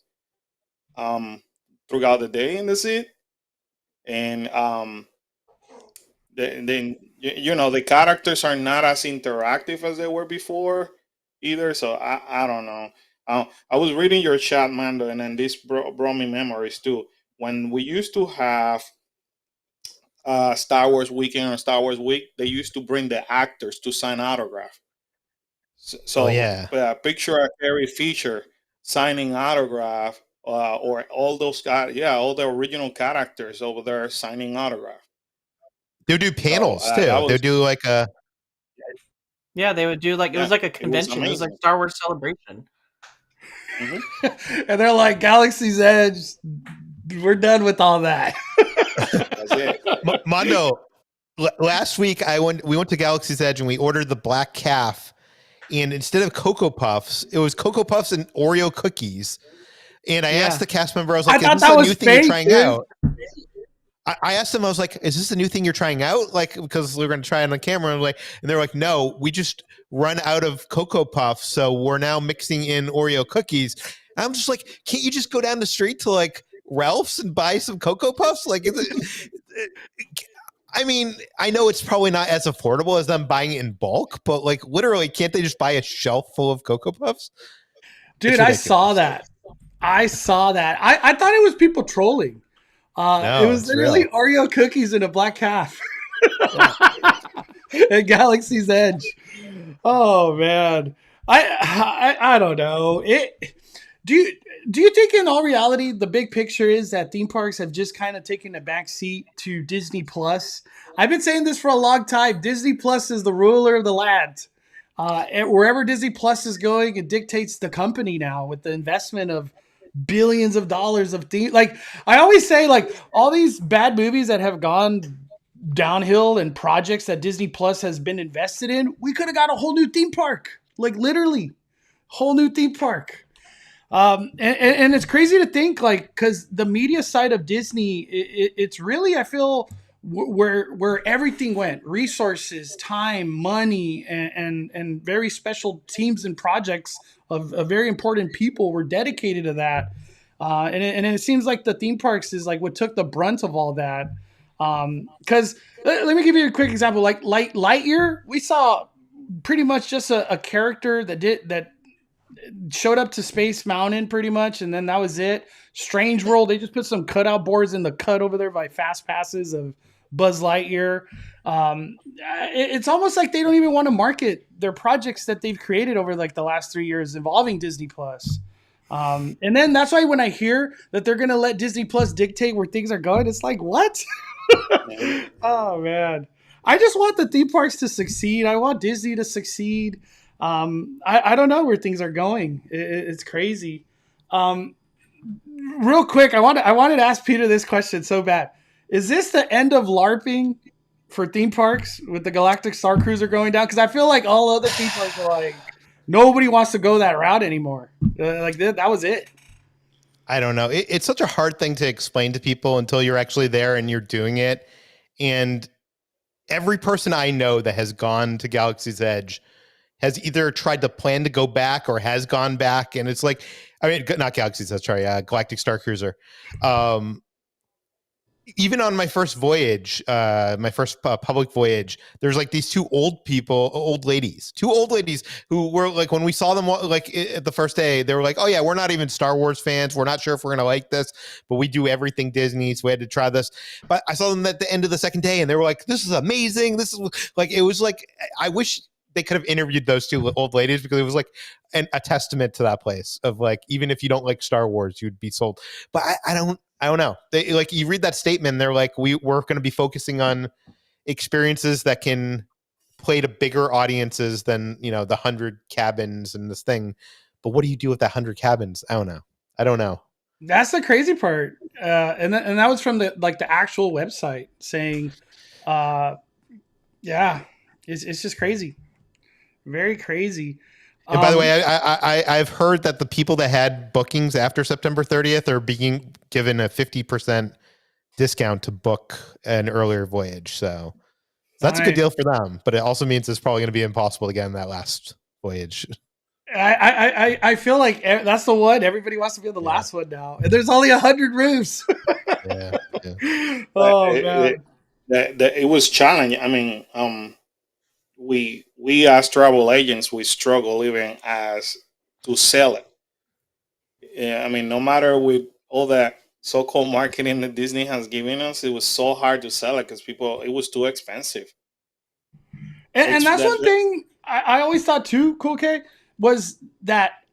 throughout the day, and that's it. And then the characters are not as interactive as they were before either. So I don't know. I was reading your chat, Mando, and then this brought me memories too. When we used to have Star Wars Weekend or Star Wars Week, they used to bring the actors to sign autograph. So picture a Carrie Fisher signing autograph, or all those guys, all the original characters over there signing autograph. They would do panels too. They would do they would do it was like a convention. It was like Star Wars Celebration. And they're like, Galaxy's Edge, we're done with all that. That's it. Mondo, last week we went to Galaxy's Edge and we ordered the Black Calf. And instead of Cocoa Puffs, it was Cocoa Puffs and Oreo cookies. And I asked the cast member, I was like, is this a new thing you're trying out? I asked them, I was like, is this a new thing you're trying out? Because we were going to try it on camera. And they're like, no, we just run out of Cocoa Puffs. So we're now mixing in Oreo cookies. And I'm just like, can't you just go down the street to Ralph's and buy some Cocoa Puffs? I mean, I know it's probably not as affordable as them buying it in bulk, but literally, can't they just buy a shelf full of Cocoa Puffs? Dude, I saw that. I thought it was people trolling. No, it was literally Oreo cookies in a Black Calf at Galaxy's Edge. Oh man, I don't know. Do you think in all reality the big picture is that theme parks have just kind of taken a back seat to Disney Plus? I've been saying this for a long time. Disney Plus is the ruler of the land. And wherever Disney Plus is going, it dictates the company now with the investment of billions of dollars of theme. Like I always say, like all these bad movies that have gone downhill and projects that Disney Plus has been invested in, we could have got a whole new theme park. Like literally, whole new theme park. And it's crazy to think, like, because the media side of Disney, it's really, I feel, where everything went: resources, time, money, and very special teams and projects of very important people were dedicated to that. And it seems like the theme parks is like what took the brunt of all that. Because let me give you a quick example. Like Lightyear, we saw pretty much just a character that showed up to Space Mountain pretty much, and then that was it. Strange World, they just put some cutout boards in the cut over there by Fast Passes of Buzz Lightyear. It's almost like they don't even want to market their projects that they've created over like the last 3 years involving Disney Plus. And then that's why when I hear that they're going to let Disney Plus dictate where things are going, it's like, what? Oh, man. I just want the theme parks to succeed. I want Disney to succeed. I don't know where things are going. It's crazy. Real quick, I wanted to ask Peter this question so bad. Is this the end of LARPing for theme parks with the Galactic Starcruiser going down? Because I feel like all other theme parks are like, nobody wants to go that route anymore. Like that was it. I don't know. It's such a hard thing to explain to people until you're actually there and you're doing it. And every person I know that has gone to Galaxy's Edge has either tried to plan to go back or has gone back. And it's like, I mean, not Galaxy's Edge, sorry, Galactic Starcruiser. Even on my first voyage, my first public voyage, there's like these two old ladies who were like, when we saw them like the first day, they were like, oh yeah, we're not even Star Wars fans. We're not sure if we're going to like this, but we do everything Disney. So we had to try this. But I saw them at the end of the second day and they were like, this is amazing. This is like, it was like, I wish they could have interviewed those two old ladies because it was like a testament to that place of like, even if you don't like Star Wars, you'd be sold. But I don't know. They like, you read that statement, they're like, we're going to be focusing on experiences that can play to bigger audiences than, the 100 cabins and this thing. But what do you do with that 100 cabins? I don't know. That's the crazy part. And that was from the actual website saying, yeah, it's just crazy. Very crazy. And by the way, I've heard that the people that had bookings after September 30th are being given a 50% discount to book an earlier voyage. So that's a good deal for them. But it also means it's probably going to be impossible to get in that last voyage. I feel like that's the one. Everybody wants to be on the last one now. And there's only 100 rooms. Yeah. Oh, man. It was challenging. I mean, we as travel agents, we struggle even as to sell it. Yeah, I mean, no matter with all that so-called marketing that Disney has given us, it was so hard to sell it because it was too expensive. And that's one thing I always thought too, Cool K, was that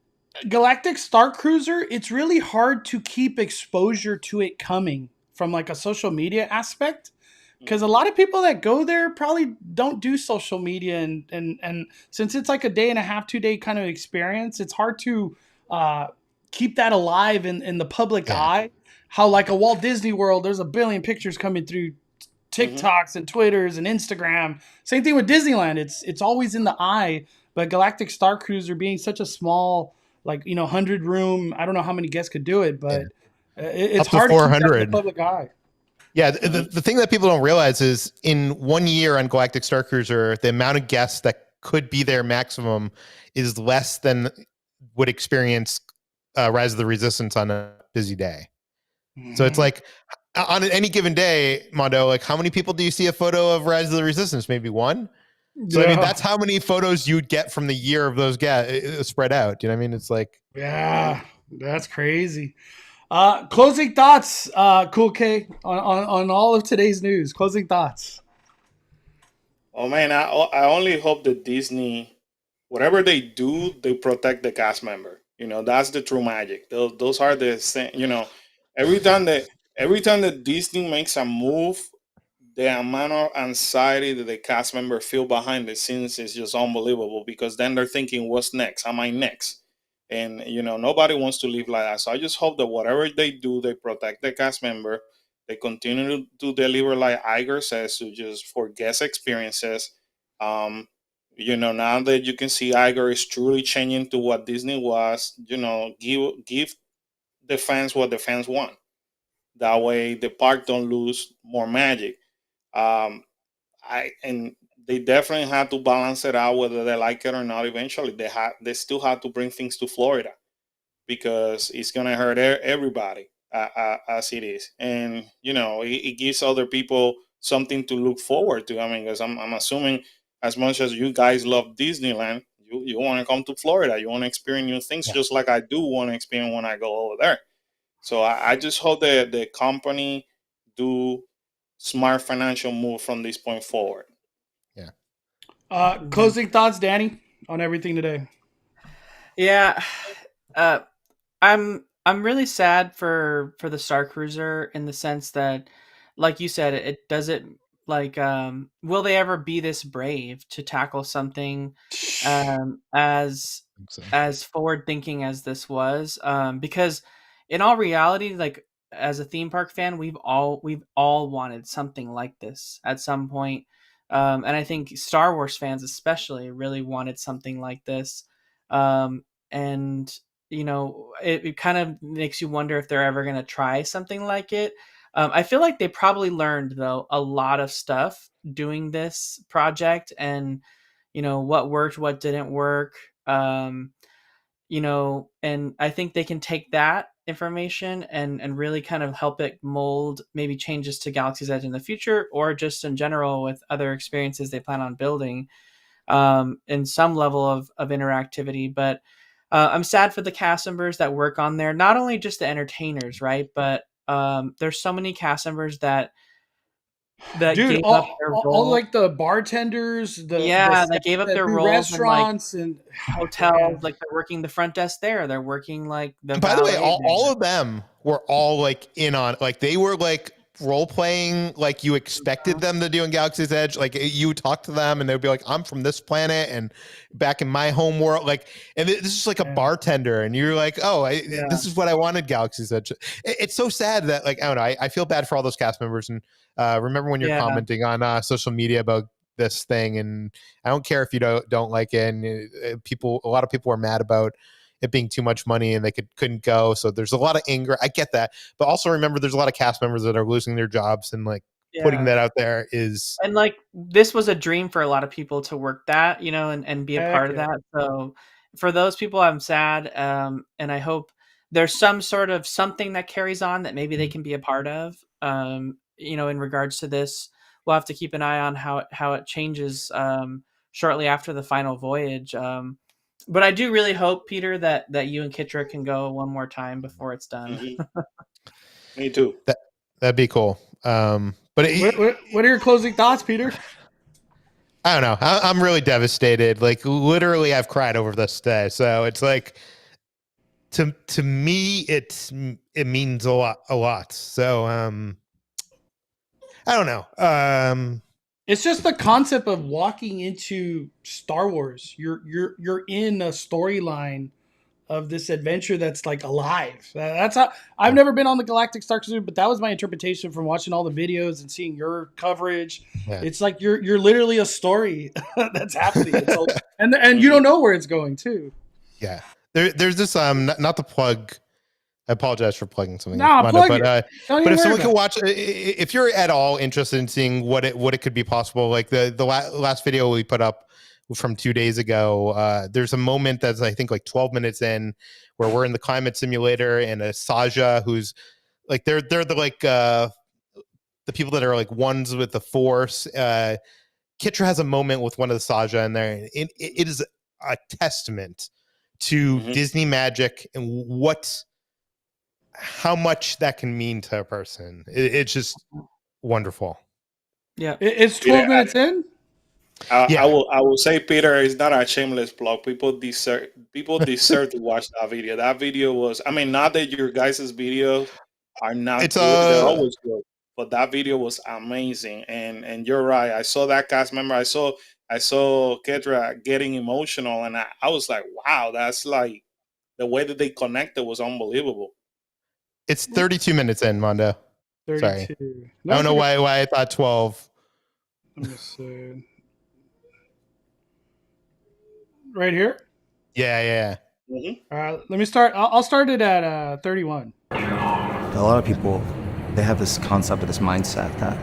Galactic Starcruiser, it's really hard to keep exposure to it coming from like a social media aspect. Because a lot of people that go there probably don't do social media, and since it's like a day and a half, 2 day kind of experience, it's hard to keep that alive in the public eye. How like a Walt Disney World, there's a billion pictures coming through TikToks and Twitters and Instagram. Same thing with Disneyland. It's always in the eye. But Galactic Starcruiser being such a small, 100 room, I don't know how many guests could do it, but it's hard to keep that in the public eye. Yeah, the thing that people don't realize is in 1 year on Galactic Starcruiser, the amount of guests that could be there maximum is less than would experience Rise of the Resistance on a busy day. Mm-hmm. So it's like on any given day, Mondo, like how many people do you see a photo of Rise of the Resistance? Maybe one? So I mean, that's how many photos you'd get from the year of those guests spread out. You know what I mean? It's like, yeah, that's crazy. Closing thoughts, Cool K, on all of today's news. Closing thoughts. Oh man, I only hope that Disney, whatever they do, they protect the cast member. That's the true magic. Those are the, every time that Disney makes a move, the amount of anxiety that the cast member feel behind the scenes is just unbelievable, because then they're thinking, what's next? Am I next? And nobody wants to live like that. So I just hope that whatever they do, they protect the cast member. They continue to deliver, like Iger says, to just for guest experiences. Now that you can see Iger is truly changing to what Disney was, give the fans what the fans want. That way the park don't lose more magic. um and they definitely have to balance it out, whether they like it or not. Eventually they still have to bring things to Florida, because it's going to hurt everybody, as it is. And it gives other people something to look forward to. I mean, because I'm assuming, as much as you guys love Disneyland, you want to come to Florida, you want to experience new things, just like I do want to experience when I go over there. So I just hope that the company do smart financial move from this point forward. Closing thoughts, Danny, on everything today. Yeah, I'm really sad for the Starcruiser, in the sense that, like you said, it does it like will they ever be this brave to tackle something as forward thinking as this was? Because in all reality, like, as a theme park fan, we've all wanted something like this at some point. And I think Star Wars fans especially really wanted something like this. And it kind of makes you wonder if they're ever going to try something like it. I feel like they probably learned, though, a lot of stuff doing this project, and what worked, what didn't work. And I think they can take that information and really kind of help it mold maybe changes to Galaxy's Edge in the future, or just in general with other experiences they plan on building, in some level of interactivity. But I'm sad for the cast members that work on there, not only just the entertainers, right? But there's so many cast members that Dude, gave up their all role. like the bartenders, That gave up that their do roles in like restaurants and hotels, man. like they're working the front desk there. They're working like the And by the way, valet all there. of them were all like in on, like they were like role playing like you expected them to do in Galaxy's Edge. Like you talk to them and they'd be like, I'm from this planet and back in my home world. Like, and this is like a bartender, and you're like, oh, this is what I wanted Galaxy's Edge. It's so sad that, like, I don't know. I feel bad for all those cast members. And remember when you're commenting on social media about this thing, and I don't care if you don't like it. And a lot of people are mad about it being too much money and they couldn't go. So there's a lot of anger. I get that. But also remember, there's a lot of cast members that are losing their jobs, and like putting that out there is. And like, this was a dream for a lot of people to work that, and be a part of that. So for those people, I'm sad. And I hope there's some sort of something that carries on that maybe they can be a part of, in regards to this. We'll have to keep an eye on how it changes shortly after the final voyage. But I do really hope, Peter, that you and Kitra can go one more time before it's done. Mm-hmm. Me too. That'd be cool. But what are your closing thoughts, Peter? I don't know. I'm really devastated. Like, literally, I've cried over this day. So it's like, to me, it means a lot. So I don't know. It's just the concept of walking into Star Wars. You're in a storyline of this adventure that's like alive. That's how I've never been on the Galactic Starcruiser, but that was my interpretation from watching all the videos and seeing your coverage. Yeah. It's like you're literally a story that's happening. And you don't know where it's going too. Yeah. There's this not to plug. I apologize for plugging something. No, plug it. But if someone can watch, if you're at all interested in seeing what it could be possible, like the last video we put up from 2 days ago, there's a moment that's, I think, like 12 minutes in, where we're in the climate simulator, and a Saja who's like, they're the like the people that are like ones with the Force. Kitra has a moment with one of the Saja in there, and it is a testament to Disney magic and how much that can mean to a person. It's just wonderful. Yeah. It's 12 minutes in. I will say, Peter, it's not a shameless plug. People deserve to watch that video. That video was, I mean, not that your guys' videos are not good, they're always good, but that video was amazing. And you're right. I saw that cast member. I saw Kedra getting emotional, and I was like, wow, that's like the way that they connected was unbelievable. It's 32 minutes in, Mondo. 32. Sorry. I don't know why I thought 12. Let me see. Right here? Yeah. Let me start. I'll start it at 31. A lot of people, they have this concept of this mindset that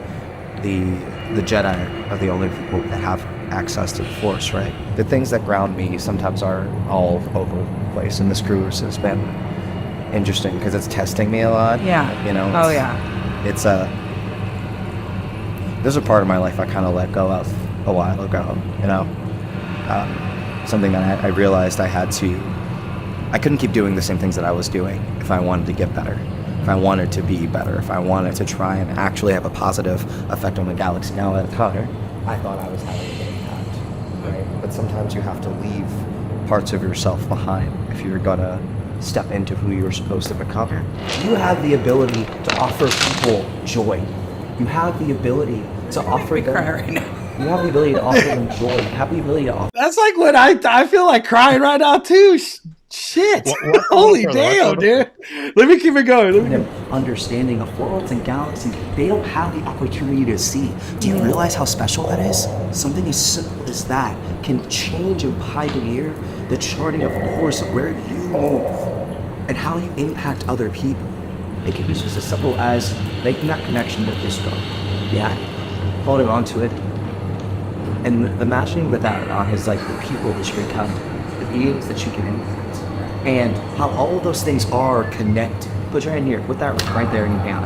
the Jedi are the only people that have access to the Force, right? The things that ground me sometimes are all over the place, and this cruise has been interesting because it's testing me a lot. Yeah. You know? Oh, yeah. It's there's a part of my life I kind of let go of a while ago, you know? Something that I realized I couldn't keep doing the same things that I was doing if I wanted to get better, if I wanted to be better, if I wanted to try and actually have a positive effect on the galaxy. Now at a time, I thought I was having a good impact, right? But sometimes you have to leave parts of yourself behind if you're gonna step into who you're supposed to become. You have the ability to offer people joy. You have the ability to offer them. Cry right now. You have the ability to offer them joy. You have the ability to offer. That's like what I feel like crying right now too. Shit. Holy damn, dude. Let me keep it going. Understanding of worlds and galaxies, they don't have the opportunity to see. Do you realize how special that is? Something as simple as that can change and pioneer the charting of course of where you move and how you impact other people. It can be just as simple as making that connection with this girl. Yeah, holding on to it. And the matching with that is like the people that you encounter, the beings that you can impact, and how all of those things are connected. Put your hand here, put that right there in your hand,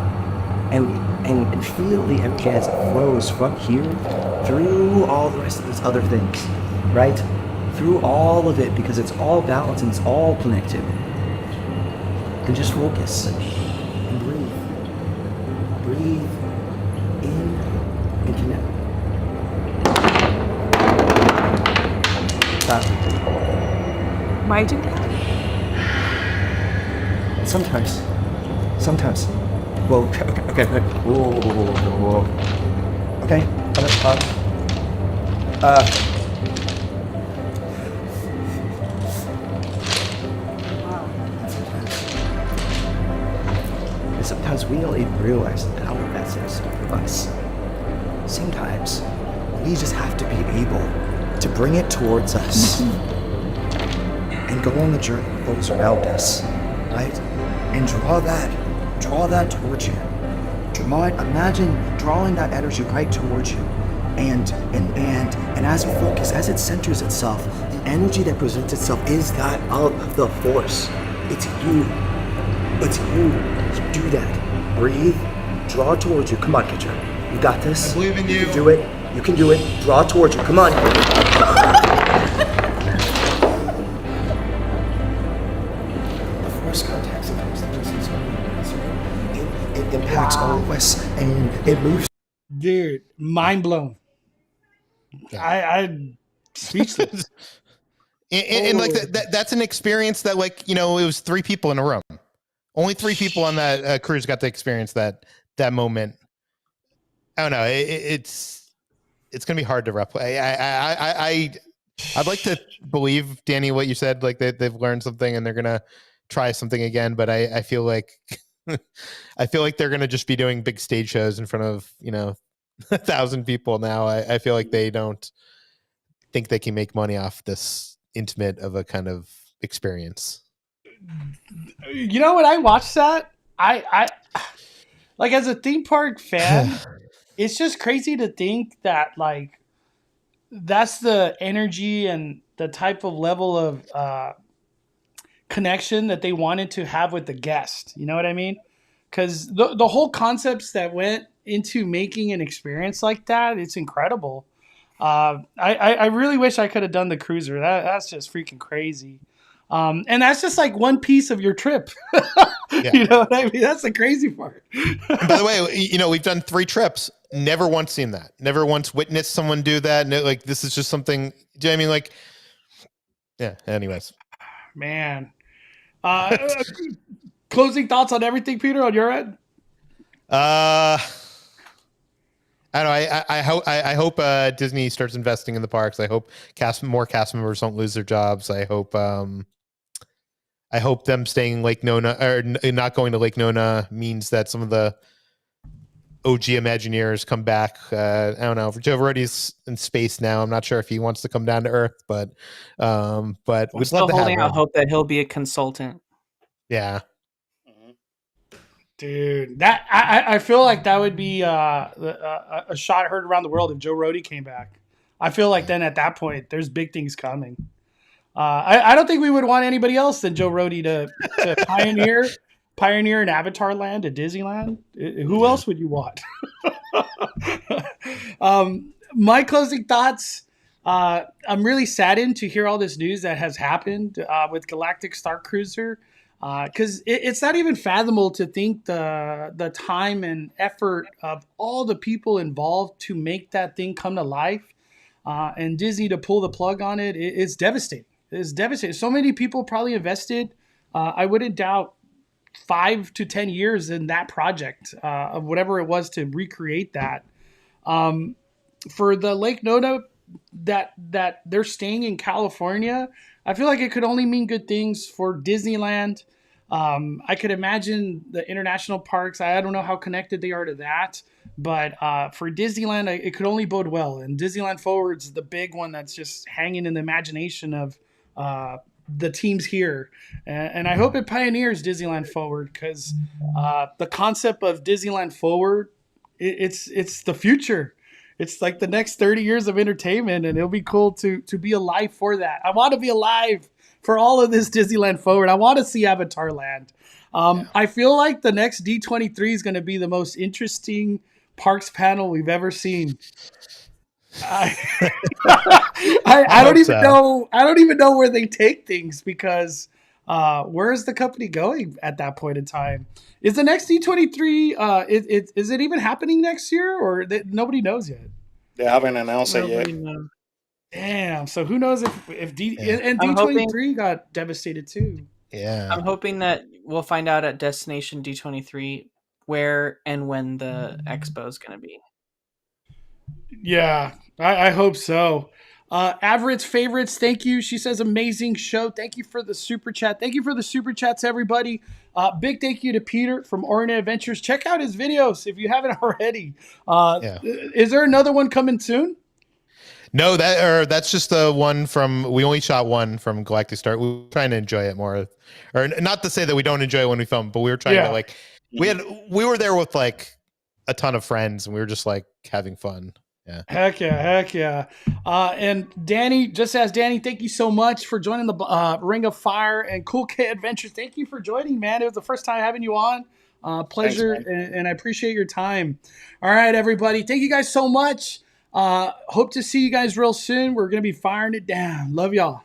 and feel the energy as it flows from here through all the rest of these other things, right? Through all of it, because it's all balanced and it's all connected. And just focus and breathe. Breathe in and connect. Why do that? Sometimes. Well, okay. Whoa. Okay. Sometimes we don't even realize the power that's inside of us. Sometimes we just have to be able to bring it towards us and go on the journey with those around us, right? And draw that towards you. Imagine drawing that energy right towards you. And as you focus, as it centers itself, the energy that presents itself is that of the Force. It's you. Do that. Breathe. Draw towards you. Come on, Kitcher. You got this. I believe in you. You can do it. Draw towards you. Come on. The Force contact sometimes it impacts all of us, and it moves. Dude, mind blown. I speechless. And like that's an experience that, like, you know, it was 3 people in a room. Only 3 people on that cruise got to experience that moment. I don't know. It's gonna be hard to replicate. I'd like to believe, Danny, what you said. Like they've learned something and they're gonna try something again. But I feel like they're gonna just be doing big stage shows in front of 1,000 people now. I feel like they don't think they can make money off this intimate of a kind of experience. You know, when I watched that, I like, as a theme park fan, it's just crazy to think that, like, that's the energy and the type of level of connection that they wanted to have with the guest. You know what I mean? Because the whole concepts that went into making an experience like that, it's incredible. I really wish I could have done the cruiser. That's just freaking crazy. And that's just like one piece of your trip. Yeah. You know what I mean? That's the crazy part. And by the way, we've done 3 trips. Never once seen that. Never once witnessed someone do that. No, like, this is just something. Do you know what I mean? Like, yeah. Anyways, Man. Closing thoughts on everything, Peter, on your end? I don't know. I hope Disney starts investing in the parks. I hope more cast members don't lose their jobs. I hope them staying in Lake Nona or not going to Lake Nona means that some of the OG Imagineers come back. I don't know. Joe Verodi's in space now. I'm not sure if he wants to come down to Earth, but I'm we'd still love to holding have out him. hope that he'll be a consultant. Yeah. Dude, that I feel like that would be a shot heard around the world if Joe Rody came back. I feel like then at that point, there's big things coming. I don't think we would want anybody else than Joe Rody to pioneer an Avatar land at Disneyland. Who else would you want? My closing thoughts. I'm really saddened to hear all this news that has happened with Galactic Starcruiser. Because it's not even fathomable to think the time and effort of all the people involved to make that thing come to life, and Disney to pull the plug on it. It's devastating. It's devastating. So many people probably invested. I wouldn't doubt 5 to 10 years in that project of whatever it was to recreate that. For the Lake Nona that they're staying in California, I feel like it could only mean good things for Disneyland. I could imagine the international parks. I don't know how connected they are to that, but for Disneyland, it could only bode well. And Disneyland Forward's the big one that's just hanging in the imagination of the teams here. And I hope it pioneers Disneyland Forward, because the concept of Disneyland Forward, it's the future. It's like the next 30 years of entertainment, and it'll be cool to be alive for that. I want to be alive for all of this Disneyland Forward. I want to see Avatar Land. I feel like the next D23 is going to be the most interesting parks panel we've ever seen. I don't even know. I don't even know where they take things, because where is the company going at that point in time? Is the next D23? Is it even happening next year, or nobody knows yet? They haven't announced it yet. Damn. So who knows if D23 got devastated too? Yeah. I'm hoping that we'll find out at Destination D23 where and when the expo is going to be. Yeah, I hope so. Average favorites, thank you. She says amazing show. Thank you for the super chat. Thank you for the super chats, everybody. Big thank you to Peter from Orient Adventures. Check out his videos if you haven't already. Is there another one coming soon? No, that's just the one from. We only shot one from Galactic Star. We were trying to enjoy it more, or not to say that we don't enjoy it when we film, but we were trying to we were there with like a ton of friends, and we were just like having fun. Yeah. Heck yeah. And Danny, just as Danny, thank you so much for joining the Ring of Fire and Cool K Adventures. Thank you for joining, man. It was the first time having you on. Pleasure. Thanks, and I appreciate your time. All right, everybody. Thank you guys so much. Hope to see you guys real soon. We're going to be firing it down. Love y'all.